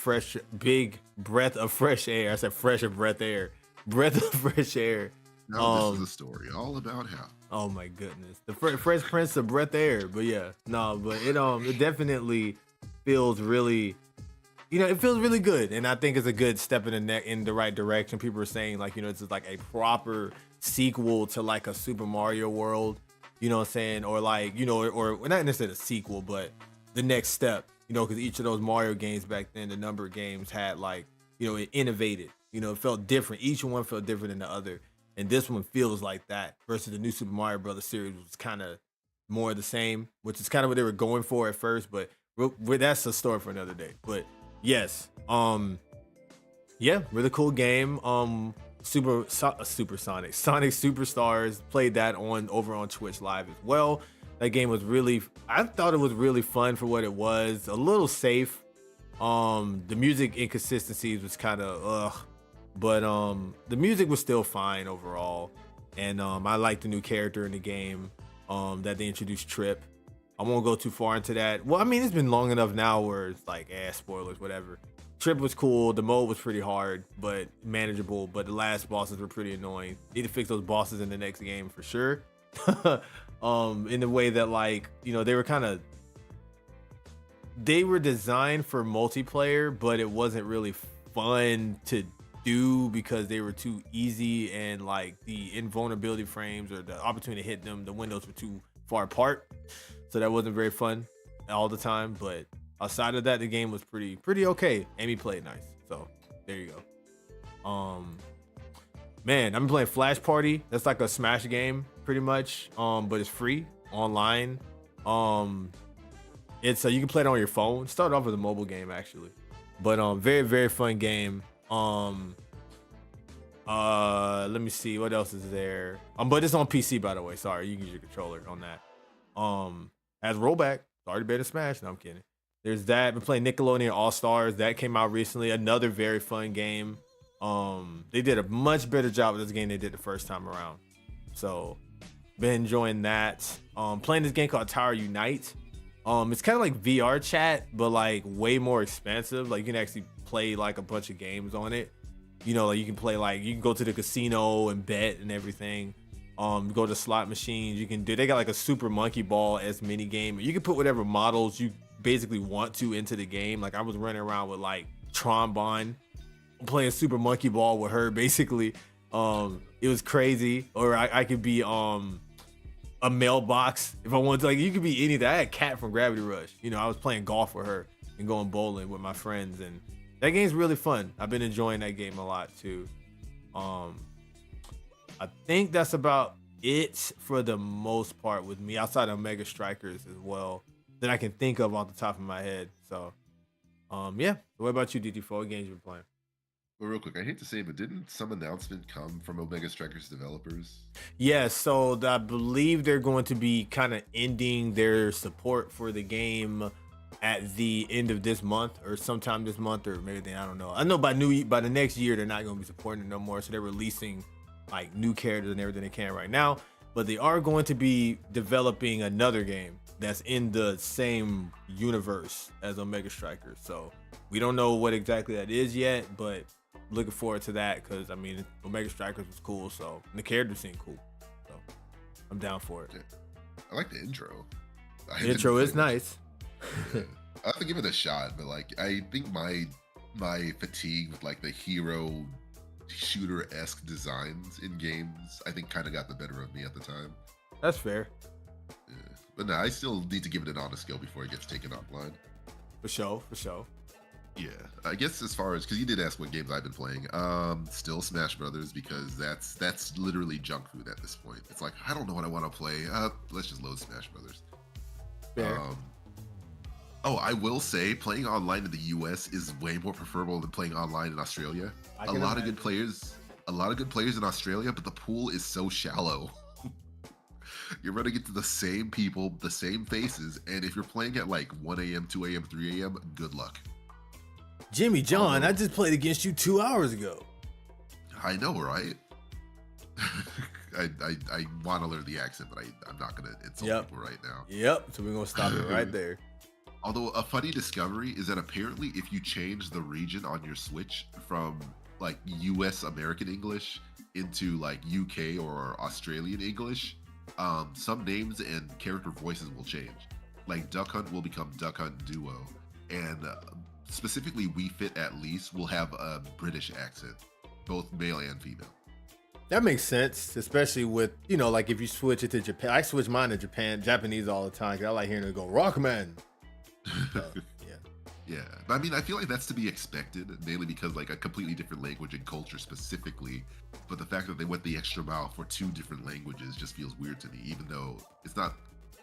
breath of fresh air. I said fresh of breath air. Breath of fresh air. No, this is a story all about how. Oh my goodness. The Fresh Prince of breath air. But yeah, no, but it definitely feels really, it feels really good. And I think it's a good step in the right direction. People are saying like, this is like a proper sequel to like a Super Mario World, you know what I'm saying? Or like, or not necessarily a sequel, but the next step, because each of those Mario games back then, the number of games had like, it innovated, it felt different. Each one felt different than the other. And this one feels like that versus the new Super Mario Brothers series, was kind of more of the same, which is kind of what they were going for at first, but that's a story for another day. But yes, yeah, really cool game. Sonic Superstars, played that over on Twitch Live as well. That game was I thought it was really fun for what it was. A little safe. The music inconsistencies was kind of but the music was still fine overall. And I liked the new character in the game that they introduced, Trip. I won't go too far into that. Well, I mean, it's been long enough now where it's like, spoilers, whatever. Trip was cool. The mode was pretty hard, but manageable. But the last bosses were pretty annoying. Need to fix those bosses in the next game for sure. In the way that like, they were designed for multiplayer, but it wasn't really fun to do because they were too easy, and like the invulnerability frames or the opportunity to hit them, the windows were too far apart. So that wasn't very fun all the time. But outside of that, the game was pretty okay. Amy played nice. So there you go. Man, I've been playing Flash Party. That's like a Smash game, pretty much. But it's free online. It's you can play it on your phone. It started off as a mobile game actually, but very very fun game. Let me see what else is there. But it's on PC, by the way. Sorry, you can use your controller on that. Has rollback. It's already better than Smash. No, I'm kidding. There's that. Been playing Nickelodeon All Stars. That came out recently. Another very fun game. They did a much better job with this game than they did the first time around. So, been enjoying that. Playing this game called Tower Unite. It's kind of like VR chat, but like way more expensive. Like you can actually play like a bunch of games on it. Like you can play you can go to the casino and bet and everything. Go to slot machines. They got like a Super Monkey Ball as mini game. You can put whatever models you basically want to into the game. Like I was running around with like Trombone, playing Super Monkey Ball with her basically. It was crazy. Or I could be a mailbox if I wanted to. Like you could be anything. I had Cat from Gravity Rush. I was playing golf with her and going bowling with my friends, and that game's really fun. I've been enjoying that game a lot too. I think that's about it for the most part with me, outside of Mega Strikers as well, that I can think of off the top of my head. So yeah. What about you, DT4? What games you been playing? Well, real quick, I hate to say it, but didn't some announcement come from Omega Strikers developers? Yeah, so I believe they're going to be kind of ending their support for the game at the end of this month or sometime this month, or maybe I don't know. I know by the next year they're not going to be supporting it no more, so they're releasing like new characters and everything they can right now. But they are going to be developing another game that's in the same universe as Omega Strikers. So we don't know what exactly that is yet, but looking forward to that because I mean Omega Strikers was cool, so and the characters seem cool. So I'm down for it. Yeah. I like the intro. The intro is nice. Yeah. I have to give it a shot, but like I think my fatigue with like the hero shooter-esque designs in games, I think kind of got the better of me at the time. That's fair. Yeah. But no, I still need to give it an honest go before it gets taken offline. For sure. Yeah, I guess as far as because you did ask what games I've been playing, still Smash Brothers because that's literally junk food at this point. It's like I don't know what I want to play. Let's just load Smash Brothers. Fair. Oh, I will say playing online in the US is way more preferable than playing online in Australia. A lot of good players in Australia, but the pool is so shallow. You're running into the same people, the same faces, and if you're playing at like 1 a.m., 2 a.m., 3 a.m., good luck. Jimmy John, I just played against you 2 hours ago. I know, right? I want to learn the accent, but I'm not going to insult people right now. Yep, so we're going to stop it right there. Although a funny discovery is that apparently if you change the region on your Switch from like US American English into like UK or Australian English, some names and character voices will change. Like Duck Hunt will become Duck Hunt Duo, and specifically We Fit At Least will have a British accent, both male and female. That makes sense, especially with, like if you switch it to Japan. I switch mine to Japanese all the time because I like hearing it go, Rockman. Yeah, but I mean, I feel like that's to be expected, mainly because like a completely different language and culture specifically. But the fact that they went the extra mile for 2 different languages just feels weird to me, even though it's not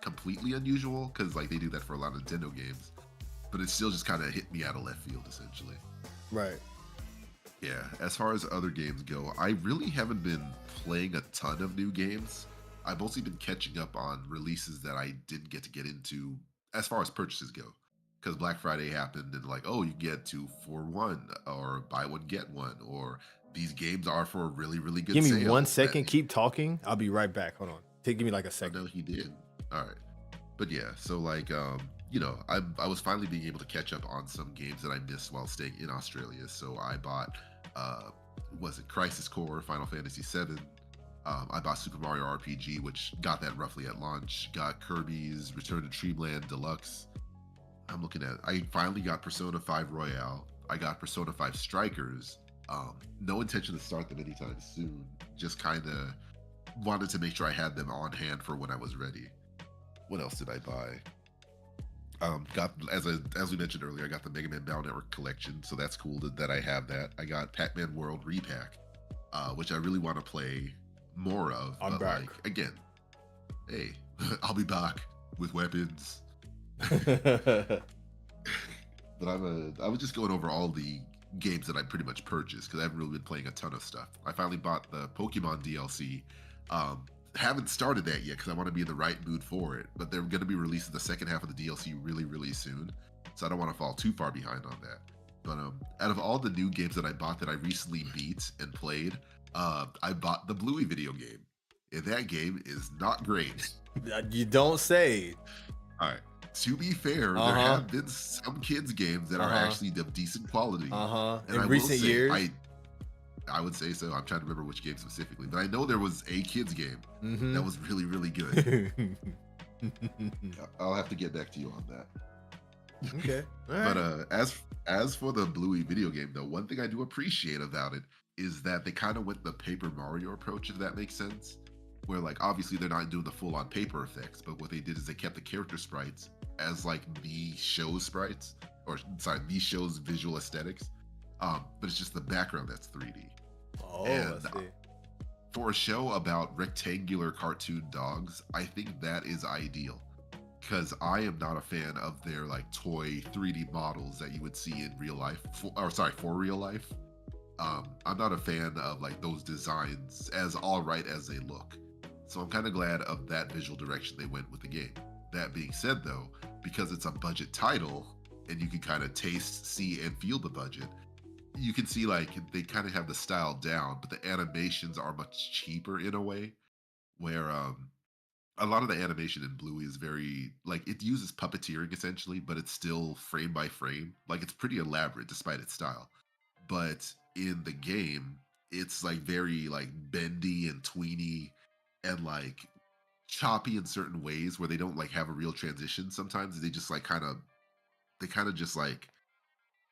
completely unusual because like they do that for a lot of Nintendo games. But it still just kind of hit me out of left field, essentially. Right. Yeah, as far as other games go, I really haven't been playing a ton of new games. I've mostly been catching up on releases that I didn't get into as far as purchases go. Because Black Friday happened and like, oh, you get 2 for 1 or buy one, get one, or these games are for a really, really good sale. Give me 1 second. Keep talking. I'll be right back. Hold on. Give me like a second. No, he did. All right. But yeah, so like, I was finally being able to catch up on some games that I missed while staying in Australia. So I bought, was it Crisis Core, Final Fantasy VII. I bought Super Mario RPG, which got that roughly at launch. Got Kirby's Return to Dreamland Deluxe. I finally got Persona 5 Royale. I got Persona 5 Strikers. No intention to start them anytime soon. Just kind of wanted to make sure I had them on hand for when I was ready. What else did I buy? Got as we mentioned earlier, I got the Mega Man Battle Network collection, so that's cool that I have that. I got Pac-Man World Repack, which I really want to play more of. I'm back. Like, again, hey, I'll be back with weapons. But I was just going over all the games that I pretty much purchased because I haven't really been playing a ton of stuff. I finally bought the Pokemon DLC. Haven't started that yet because I want to be in the right mood for it, but they're going to be releasing the second half of the DLC really, really soon, so I don't want to fall too far behind on that. But out of all the new games that I bought that I recently beat and played, I bought the Bluey video game, and that game is not great. You don't say. All right. To be fair, there have been some kids games that are actually of decent quality. In recent years, I would say so. I'm trying to remember which game specifically, but I know there was a kids game that was really, really good. I'll have to get back to you on that. Okay. But as for the Bluey video game, though, one thing I do appreciate about it is that they kind of went the Paper Mario approach, if that makes sense. Where like obviously they're not doing the full-on paper effects, but what they did is they kept the character sprites as like the show's sprites, or sorry, the show's visual aesthetics. But it's just the background that's 3D. Oh, and, I see. For a show about rectangular cartoon dogs, I think that is ideal. Because I am not a fan of their like toy 3D models that you would see in real life, for real life. I'm not a fan of like those designs as all right as they look. So I'm kind of glad of that visual direction they went with the game. That being said though, because it's a budget title and you can kind of taste, see, and feel the budget, you can see like they kind of have the style down, but the animations are much cheaper in a way where a lot of the animation in Bluey is very like it uses puppeteering essentially, but it's still frame by frame. Like it's pretty elaborate despite its style. But in the game, it's like very like bendy and tweeny and like choppy in certain ways where they don't like have a real transition. Sometimes they just like kind of just like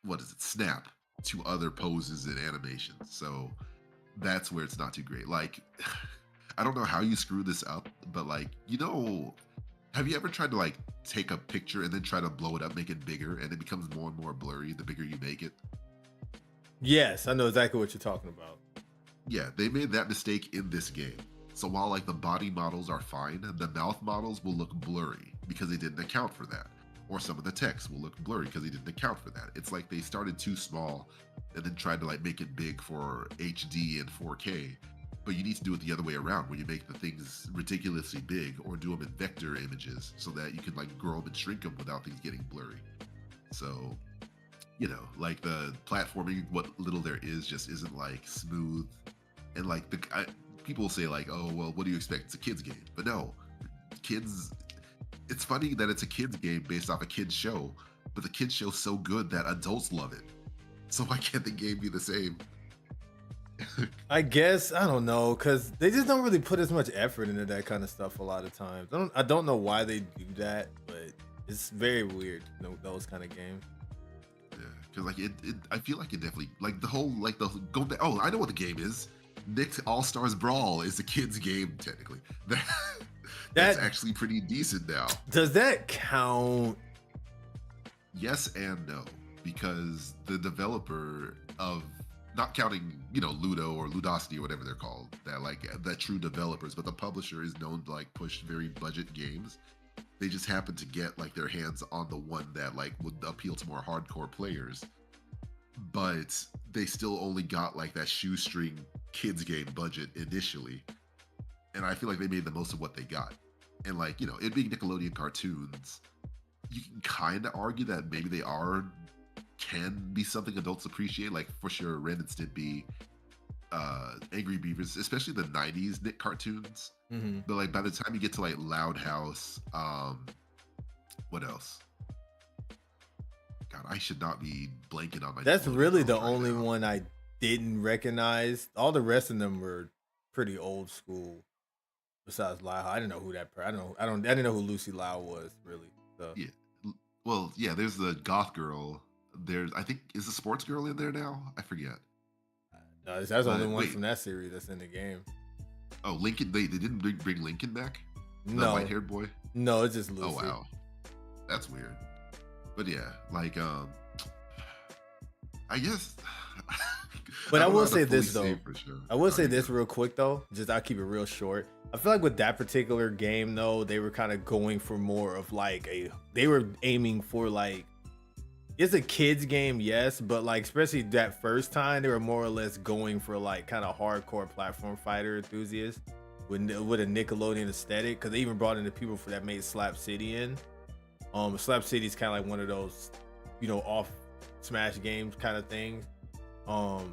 what is it, snap to other poses and animations. So that's where it's not too great. Like I don't know how you screw this up, but like, have you ever tried to like take a picture and then try to blow it up, make it bigger, and it becomes more and more blurry the bigger you make it? Yes, I know exactly what you're talking about. Yeah, they made that mistake in this game. So while like the body models are fine, the mouth models will look blurry because they didn't account for that. Or some of the text will look blurry because they didn't account for that. It's like they started too small and then tried to like make it big for HD and 4K. But you need to do it the other way around, where you make the things ridiculously big or do them in vector images so that you can like grow them and shrink them without things getting blurry. So, like the platforming, what little there is just isn't like smooth. And like people say like, oh, well, what do you expect? It's a kid's game. But no, kids, it's funny that it's a kid's game based off a kid's show, but the kid's show's so good that adults love it. So why can't the game be the same? I guess, I don't know, because they just don't really put as much effort into that kind of stuff a lot of times. I don't know why they do that, but it's very weird, those kind of games. Yeah, because like I feel like it definitely like the whole like the go back. Oh, I know what the game is. Nick's All Stars Brawl is a kid's game technically. That's actually pretty decent now. Does that count? Yes and no, because the developer of, not counting, Ludo or Ludosity or whatever they're called, that true developers, but the publisher is known to like push very budget games. They just happen to get like their hands on the one that like would appeal to more hardcore players, but they still only got like that shoestring kids game budget initially. And I feel like they made the most of what they got. And like, it being Nickelodeon cartoons, you can kind of argue that maybe they can be something adults appreciate, like for sure Ren and Stimpy, Angry Beavers, especially the 90s Nick cartoons. Mm-hmm. But like by the time you get to like Loud House, what else? God, I should not be blanking on my. That's really the only one I didn't recognize. All the rest of them were pretty old school. Besides Lau, I didn't know who that. I didn't know who Lucy Lau was really. So. Yeah, well, yeah. There's the goth girl. I think, is the sports girl in there now? I forget. No, that's the only one from that series that's in the game. Oh, Lincoln. They didn't bring Lincoln back. No, the white-haired boy. No, it's just Lucy. Oh wow, that's weird. But yeah, like I guess. But I will say this though. Sure. I will say this real quick though. Just I'll keep it real short. I feel like with that particular game though, they were kind of going for more of like they were aiming for like, it's a kids game, yes, but like especially that first time, they were more or less going for like kind of hardcore platform fighter enthusiasts with a Nickelodeon aesthetic. Because they even brought in the people that made Slap City in. Slap City is kind of like one of those, off Smash games kind of things.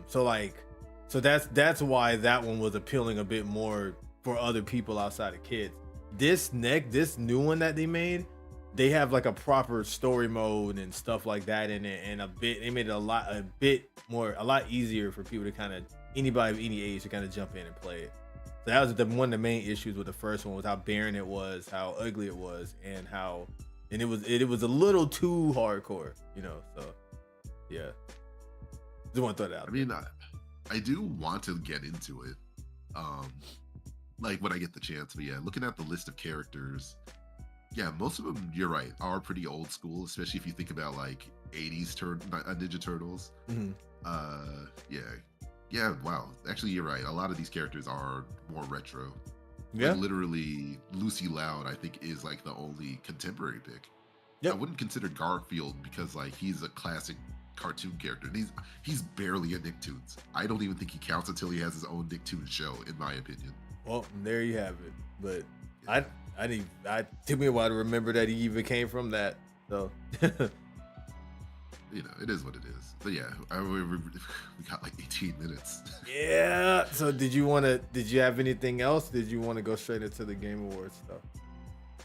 So that's why that one was appealing a bit more for other people outside of kids. This new one that they made, they have like a proper story mode and stuff like that in it, and they made it a lot easier for people to kind of, anybody of any age to kind of jump in and play it. So that was one of the main issues with the first one, was how barren it was, how ugly it was, and it was a little too hardcore, so yeah. Just want to throw that out. I mean, I do want to get into it, like when I get the chance. But yeah, looking at the list of characters, yeah, most of them, you're right, are pretty old school, especially if you think about like 80s Ninja Turtles. Mm-hmm. Yeah, wow. Actually, you're right. A lot of these characters are more retro. Yeah. Like, literally, Lucy Loud, I think, is like the only contemporary pick. Yep. I wouldn't consider Garfield because like he's a classic cartoon character, and he's barely a Nicktoons. I don't even think he counts until he has his own Nicktoons show, in my opinion. Well, there you have it. But yeah. I took me a while to remember that he even came from that. So it is what it is. But yeah, we got like 18 minutes. Yeah. So did you have anything else? Did you want to go straight into the Game Awards stuff?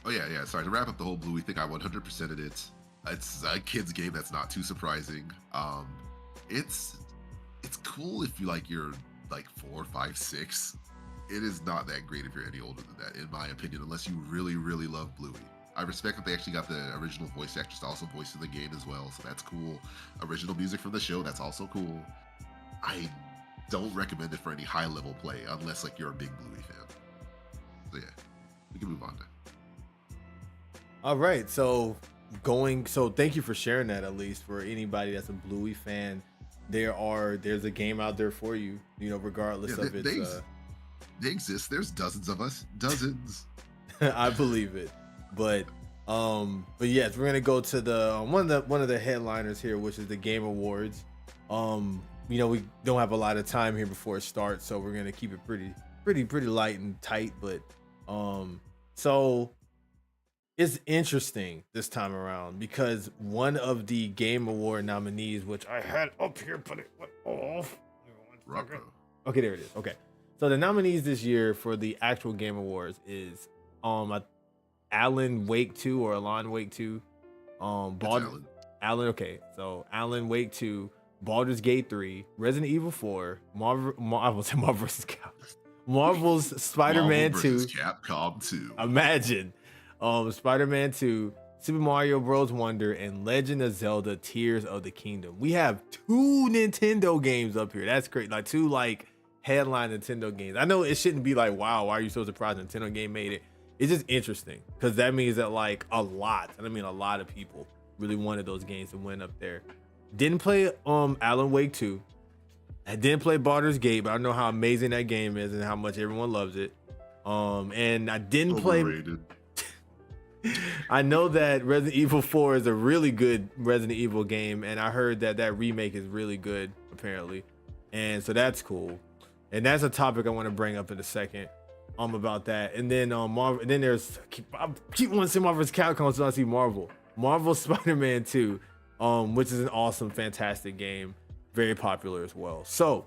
Oh yeah. Sorry, to wrap up the whole Bluey thing, I 100%ed it. It's a kid's game. That's not too surprising. It's cool if you're like 4, 5, 6. It is not that great if you're any older than that, in my opinion, unless you really, really love Bluey. I respect that they actually got the original voice actress to also voice in the game as well, so that's cool. Original music from the show, that's also cool. I don't recommend it for any high level play unless like you're a big Bluey fan. So yeah, we can move on now. All right. So thank you for sharing that. At least for anybody that's a Bluey fan, there's a game out there for you. Regardless of its. They exist. There's dozens of us. Dozens. I believe it. But yes, we're gonna go to the one of the headliners here, which is the Game Awards. We don't have a lot of time here before it starts, so we're gonna keep it pretty light and tight. But so it's interesting this time around because one of the Game Award nominees, which I had up here, but it went off. Okay, there it is. Okay. So the nominees this year for the actual Game Awards is Alan Wake 2 or Alan Wake 2. Alan. Okay. So Alan Wake 2, Baldur's Gate 3, Resident Evil 4, I will say Marvel vs. Capcom. Marvel's Spider-Man 2. Capcom 2. Imagine. Spider-Man 2, Super Mario Bros. Wonder, and Legend of Zelda Tears of the Kingdom. We have 2 Nintendo games up here. That's great. Like 2 headline Nintendo games. I know it shouldn't be like, wow, why are you so surprised Nintendo game made it? It's just interesting because that means that a lot of people really wanted those games to win up there. Didn't play Alan Wake 2. I didn't play Baldur's Gate, but I know how amazing that game is and how much everyone loves it. And I didn't Overrated. play. I know that Resident Evil 4 is a really good Resident Evil game, and I heard that remake is really good apparently, and so that's cool. And that's a topic I want to bring up in a second. About that, and then Marvel. And then I keep wanting to say Marvel vs. Capcom, so I see Marvel Spider-Man 2, which is an awesome, fantastic game, very popular as well. So,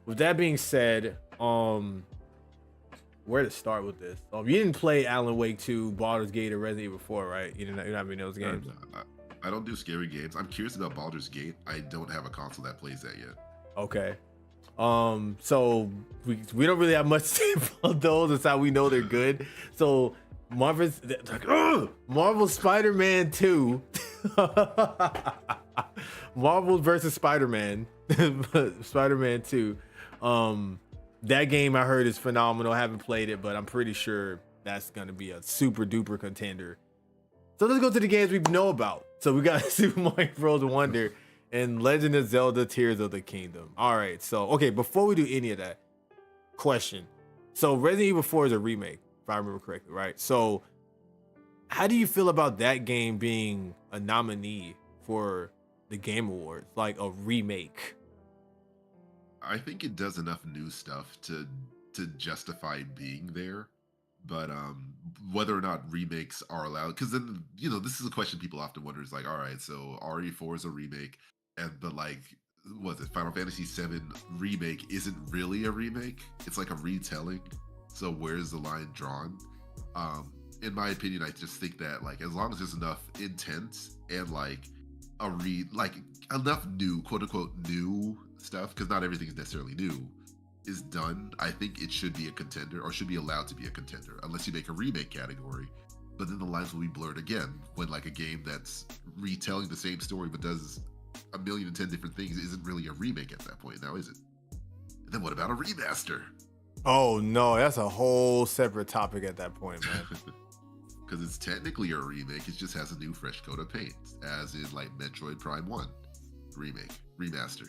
with that being said, where to start with this? You didn't play Alan Wake 2, Baldur's Gate, or Resident Evil 4, right? You're not having those games. I don't do scary games. I'm curious about Baldur's Gate. I don't have a console that plays that yet. Okay. So we don't really have much to say about those. That's how we know they're good. So Marvel Spider-Man 2, Marvel versus Spider-Man, Spider-Man 2. That game I heard is phenomenal. I haven't played it, but I'm pretty sure that's gonna be a super duper contender. So let's go to the games we know about. So we got Super Mario Bros. Wonder and Legend of Zelda Tears of the Kingdom. All right, so okay, before we do any of that, question. So Resident Evil 4 is a remake, if I remember correctly, right? So how do you feel about that game being a nominee for the Game Awards, like a remake? I think it does enough new stuff to justify being there. But whether or not remakes are allowed, because then this is a question people often wonder. Is like, all right, so RE4 is a remake, but was it Final Fantasy VII remake isn't really a remake? It's like a retelling. So where's the line drawn? In my opinion, I just think that as long as there's enough intent and enough new, quote unquote, new stuff, because not everything is necessarily new, is done, I think it should be a contender, or should be allowed to be a contender, unless you make a remake category. But then the lines will be blurred again when a game that's retelling the same story but does 1,010 different things isn't really a remake at that point now, is it? And then what about a remaster? Oh no, that's a whole separate topic at that point, man. Because it's technically a remake, it just has a new fresh coat of paint, as is Metroid Prime 1 remake, remaster.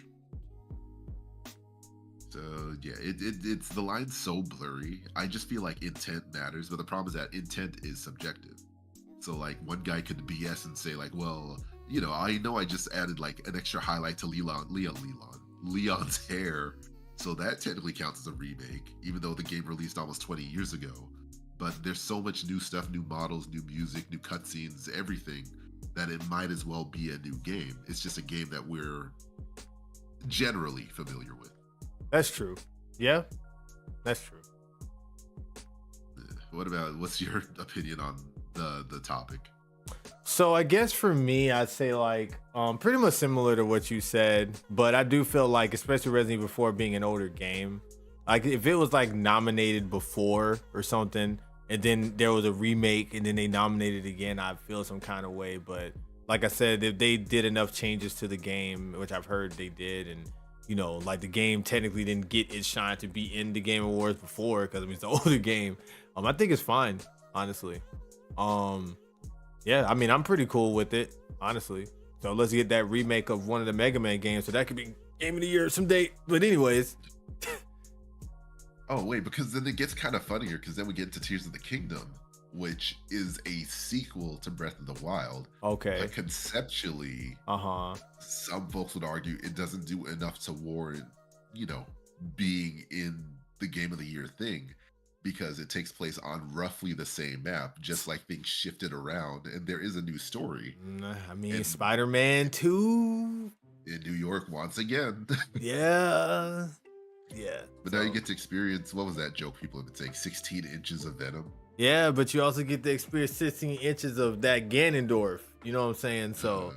So yeah, it's the line's so blurry. I just feel like intent matters, but the problem is that intent is subjective. So one guy could BS and say well, I know I just added an extra highlight to Leon's hair, so that technically counts as a remake, even though the game released almost 20 years ago. But there's so much new stuff, new models, new music, new cutscenes, everything, that it might as well be a new game. It's just a game that we're generally familiar with. That's true. Yeah, that's true. What's your opinion on the topic? So I guess for me, I'd say like pretty much similar to what you said, but I do feel like, especially Resident Evil 4 being an older game, like if it was like nominated before or something, and then there was a remake and then they nominated again, I'd feel some kind of way. But like I said, if they did enough changes to the game, which I've heard they did, and you know, like the game technically didn't get its shine to be in the Game Awards before because I mean it's an older game. I think it's fine, honestly. Yeah, I mean I'm pretty cool with it, honestly. So let's get that remake of one of the Mega Man games, so that could be Game of the Year someday. But anyways. Oh wait, because then it gets kind of funnier because then we get into Tears of the Kingdom, which is a sequel to Breath of the Wild. Okay. But conceptually, some folks would argue it doesn't do enough to warrant, you know, being in the Game of the Year thing, because it takes place on roughly the same map, just like things shifted around, and there is a new story. I mean, Spider-Man 2 in New York once again. Yeah. Yeah. But now you get to experience, what was that joke people have been saying, 16 inches of Venom? Yeah, but you also get to experience 16 inches of that Ganondorf. You know what I'm saying? So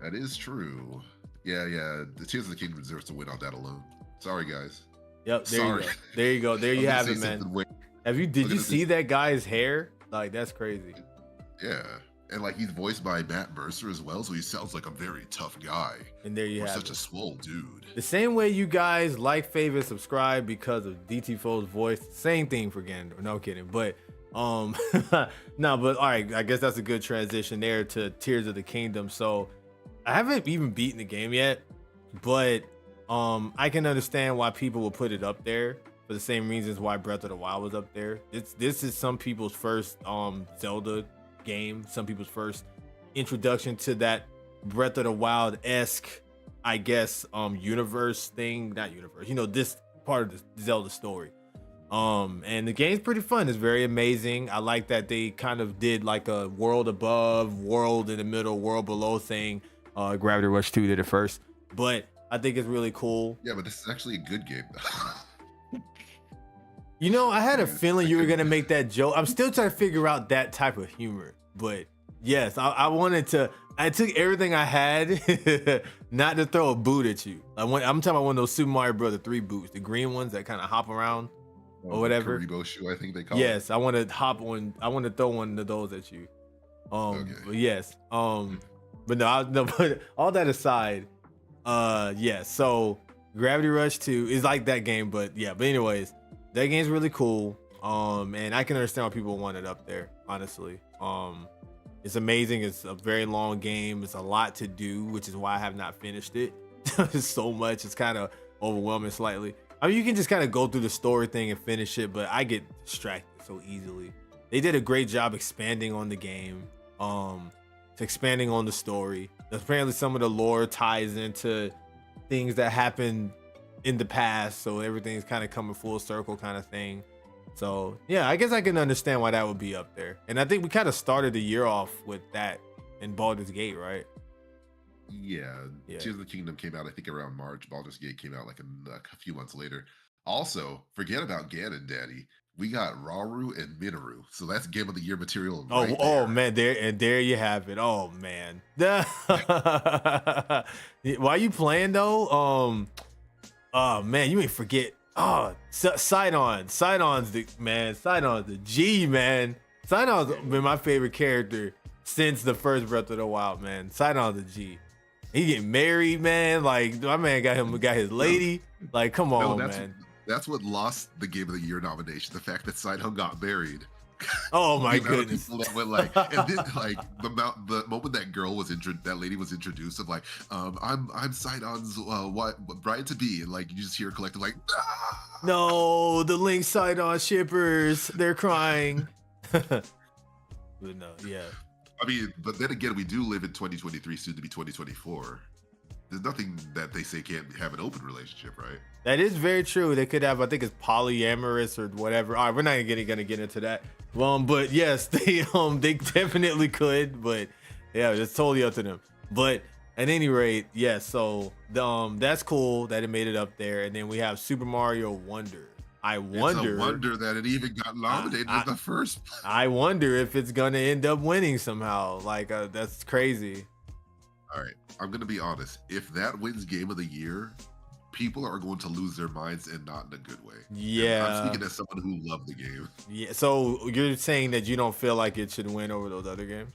that is true. Yeah. The Tears of the Kingdom deserves to win on that alone. Sorry, guys. Yep. There you go. There you have it, man. Did you see that guy's hair? Like, that's crazy. Yeah. And like he's voiced by Matt Mercer as well, so he sounds like a very tough guy. And there you have such a swole dude. The same way you guys like, favorite, subscribe because of DT Fo's voice. Same thing for Ganondorf. No kidding. But no, but all right, I guess that's a good transition there to Tears of the Kingdom. So I haven't even beaten the game yet, but I can understand why people will put it up there for the same reasons why Breath of the Wild was up there. This is some people's first Zelda game, some people's first introduction to that Breath of the Wild-esque, I guess, universe thing. Not universe, you know, this part of the Zelda story. And the game's pretty fun. It's very amazing. I like that they kind of did like a world above, world in the middle, world below thing. Gravity Rush 2 did it first, but I think it's really cool. Yeah, but this is actually a good game. You know, I had a feeling you were gonna make that joke. I'm still trying to figure out that type of humor, but yes, I wanted to. I took everything I had not to throw a boot at you. I'm talking about one of those Super Mario Brother 3 boots, the green ones that kind of hop around or whatever. Karibo shoe, I think they call it. Yes, I want to hop on. I want to throw one of those at you. Okay. But yes. But no. But all that aside, yes. So Gravity Rush 2 is like that game, but yeah. But anyways. That game's really cool, and I can understand why people want it up there, honestly. It's amazing. It's a very long game. It's a lot to do, which is why I have not finished it. It's so much. It's kind of overwhelming slightly. I mean, you can just kind of go through the story thing and finish it, but I get distracted so easily. They did a great job expanding on the game, expanding on the story. Apparently, some of the lore ties into things that happened in the past, so everything's kind of coming full circle kind of thing. So yeah, I guess I can understand why that would be up there. And I think we kind of started the year off with that in Baldur's Gate, right? Yeah. Tears of the Kingdom came out, I think, around March. Baldur's Gate came out like a few months later. Also, forget about Ganon, Daddy. We got Rauru and Minoru, so that's Game of the Year material. Oh man, there you have it. Oh man, why you playing though? Oh man, you ain't forget. Oh, Sidon's the G, man. Sidon's been my favorite character since the first Breath of the Wild, man. Sidon's the G. He getting married, man. Like my man got his lady. Like, come on, man. That's what lost the Game of the Year nomination. The fact that Sidon got married. Oh my goodness! That went like, and then like the moment that lady was introduced of like, I'm Sidon's bride to be, and like you just hear collective like, ah! No, the Link Sidon shippers, they're crying. But no, yeah. I mean, but then again, we do live in 2023, soon to be 2024. There's nothing that they say can't have an open relationship, right? That is very true. They could have, I think it's polyamorous or whatever. All right, we're not gonna get into that. But yes, they definitely could. But yeah, it's totally up to them. But at any rate, yes. So that's cool that it made it up there. And then we have Super Mario Wonder. It's a wonder that it even got nominated in the first place. I wonder if it's gonna end up winning somehow. Like that's crazy. All right, I'm gonna be honest. If that wins Game of the Year, people are going to lose their minds and not in a good way. Yeah, and I'm speaking as someone who loved the game. Yeah, so you're saying that you don't feel like it should win over those other games?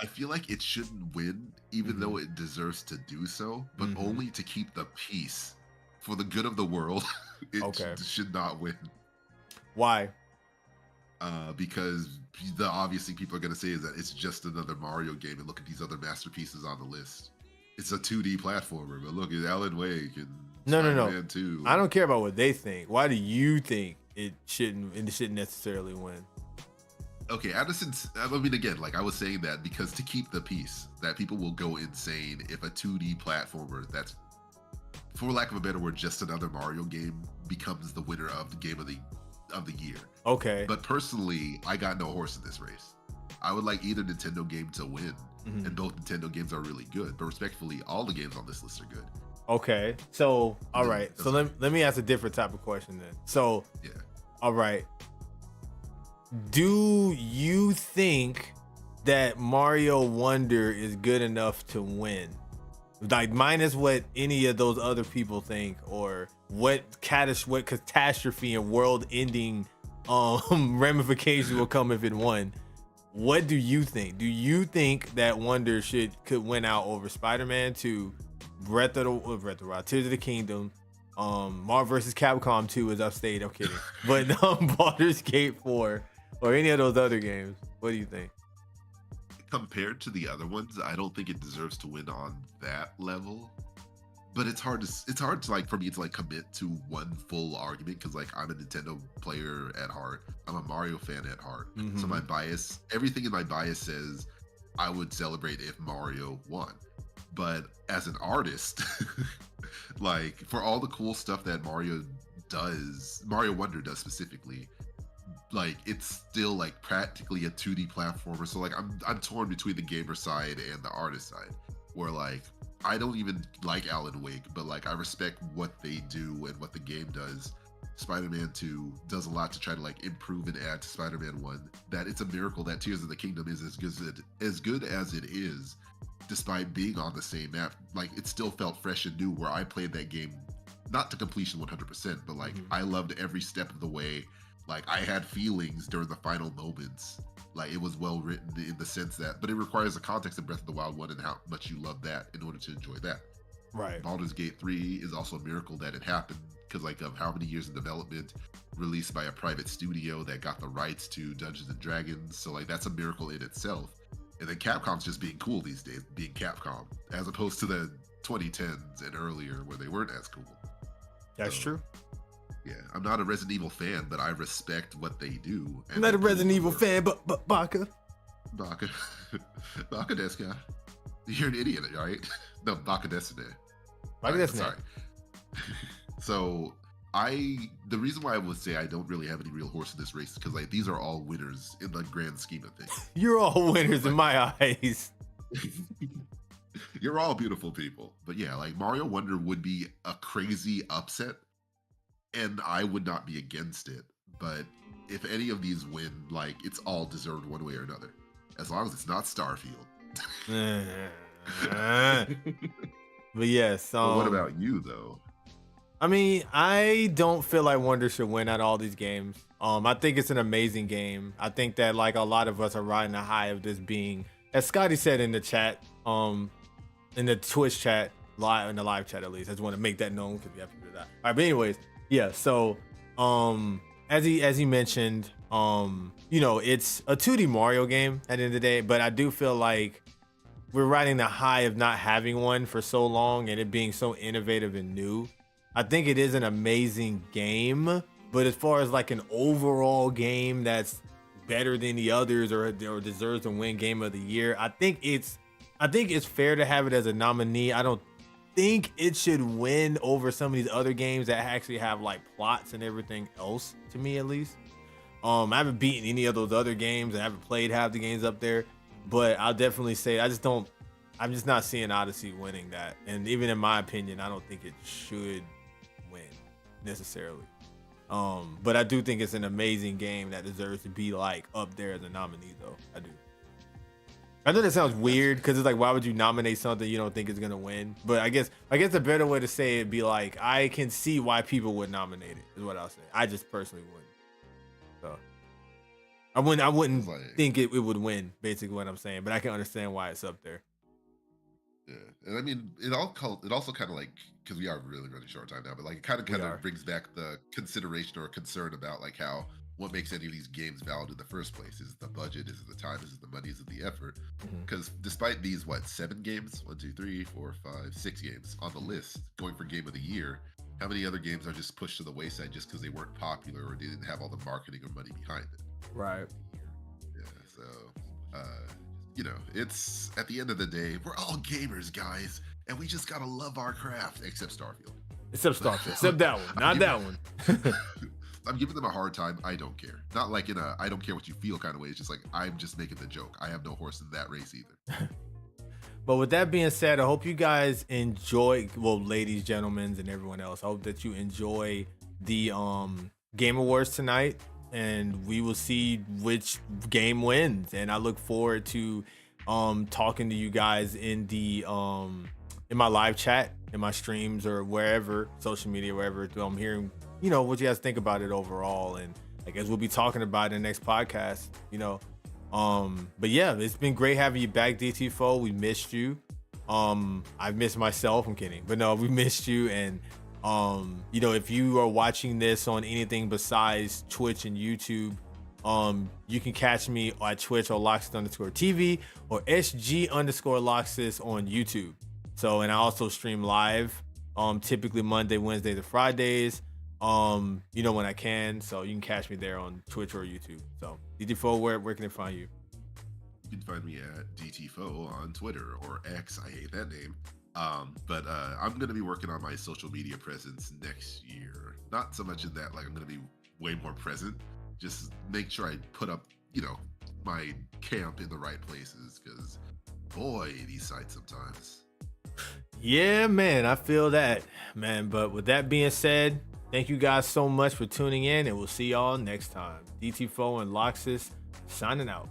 I feel like it shouldn't win, even though it deserves to do so, but only to keep the peace. For the good of the world, it should not win. Why? Because the obvious thing people are going to say is that it's just another Mario game, and look at these other masterpieces on the list. It's a 2D platformer, but look at Alan Wake and Spider-Man 2. I don't care about what they think. Why do you think it shouldn't necessarily win? Okay, Addison, I mean, again, like I was saying that because to keep the peace, that people will go insane if a 2D platformer that's, for lack of a better word, just another Mario game becomes the winner of the Game of the Year. Okay. But personally, I got no horse in this race. I would like either Nintendo game to win, and both Nintendo games are really good. But respectfully, all the games on this list are good. Okay. So, all right. So let me ask a different type of question then. So, yeah. All right. Do you think that Mario Wonder is good enough to win? Like minus what any of those other people think, or what catastrophe and world-ending ramifications will come if it won. What do you think? Do you think that Wonder could win out over Spider-Man 2, Breath of the Wild, Tears of the Kingdom, Marvel vs. Capcom 2 is upstate, I'm kidding, but Baldur's Gate 4, or any of those other games? What do you think? Compared to the other ones, I don't think it deserves to win on that level. But it's hard to like for me to like commit to one full argument because like I'm a Nintendo player at heart. I'm a Mario fan at heart. So my bias, everything in my bias says I would celebrate if Mario won. But as an artist, like for all the cool stuff that Mario Wonder does specifically, like it's still like practically a 2D platformer. So like I'm torn between the gamer side and the artist side, where like I don't even like Alan Wake, but like I respect what they do and what the game does. Spider-Man 2 does a lot to try to like improve and add to Spider-Man 1. That it's a miracle that Tears of the Kingdom is as good as it is, despite being on the same map. Like it still felt fresh and new. Where I played that game not to completion 100%, but like I loved every step of the way. Like I had feelings during the final moments. Like it was well written in the sense that, but it requires the context of Breath of the Wild 1 and how much you love that in order to enjoy that. Right. Baldur's Gate 3 is also a miracle that it happened because like of how many years of development, released by a private studio that got the rights to Dungeons and Dragons. So like that's a miracle in itself. And then Capcom's just being cool these days, being Capcom, as opposed to the 2010s and earlier where they weren't as cool. That's true. Yeah, I'm not a Resident Evil fan, but I respect what they do. I'm not a Resident Evil fan, but Baka. Baka desu ka? You're an idiot, right? No, Baka desu ne. Baka desu ne. Sorry. So the reason why I would say I don't really have any real horse in this race is because like these are all winners in the grand scheme of things. You're all winners in my eyes. You're all beautiful people. But yeah, like Mario Wonder would be a crazy upset. And I would not be against it, but if any of these win, like it's all deserved one way or another, as long as it's not Starfield. But yes. Well, what about you, though? I mean, I don't feel like Wonder should win at all these games. I think it's an amazing game. I think that like a lot of us are riding the high of this being, as Scotty said in the chat, in the Twitch chat, in the live chat at least. I just want to make that known because we have to do that. All right, but anyways. Yeah, so as he mentioned, it's a 2D Mario game at the end of the day, but I do feel like we're riding the high of not having one for so long and it being so innovative and new. I think it is an amazing game, but as far as like an overall game that's better than the others or deserves to win Game of the Year, I think it's fair to have it as a nominee. I don't think it should win over some of these other games that actually have like plots and everything else, to me at least. I haven't beaten any of those other games. I haven't played half the games up there, but I'll definitely say I'm just not seeing Odyssey winning that. And even in my opinion, I don't think it should win necessarily. But I do think it's an amazing game that deserves to be like up there as a nominee, though. I do. I know that sounds weird because it's like, why would you nominate something you don't think is gonna win? But I guess a better way to say it would be like, I can see why people would nominate it, is what I'll say. I just personally wouldn't. So I wouldn't think it would win, basically what I'm saying. But I can understand why it's up there. Yeah, and I mean, it also kind of like, because we are really running short on time now, but like it kind of brings back the consideration or concern about like how what makes any of these games valid in the first place. Is it the budget? Is it the time? Is it the money? Is it the effort? Because despite these 7 games, 1, 2, 3, 4, 5, 6 games on the list going for game of the year, how many other games are just pushed to the wayside just because they weren't popular or they didn't have all the marketing or money behind it? Right. Yeah. So it's at the end of the day, we're all gamers, guys, and we just gotta love our craft, except Starfield. Except that one, not that one. I'm giving them a hard time. I don't care. Not like in a I don't care what you feel kind of way. It's just like, I'm just making the joke. I have no horse in that race either. But with that being said, I hope you guys enjoy, well, ladies, gentlemen, and everyone else, I hope that you enjoy the Game Awards tonight, and we will see which game wins. And I look forward to talking to you guys in the in my live chat, in my streams, or wherever, social media, wherever. I'm hearing, what you guys think about it overall, and I guess we'll be talking about it in the next podcast. But yeah, it's been great having you back, DT4. We missed you. I've missed myself. I'm kidding, but no, we missed you. And if you are watching this on anything besides Twitch and YouTube, you can catch me at Twitch or Loxus_TV or SG_Loxus on YouTube. So, and I also stream live, typically Monday, Wednesdays, and Fridays, when I can. So you can catch me there on Twitch or YouTube. So DT4, where can they find you? You can find me at DTFO on Twitter or X. I hate that name. But I'm going to be working on my social media presence next year. Not so much in that, like, I'm going to be way more present. Just make sure I put up, my camp in the right places, because boy, these sites sometimes. Yeah, man, I feel that, man. But with that being said, thank you guys so much for tuning in, and we'll see y'all next time. DT4 and Loxus signing out.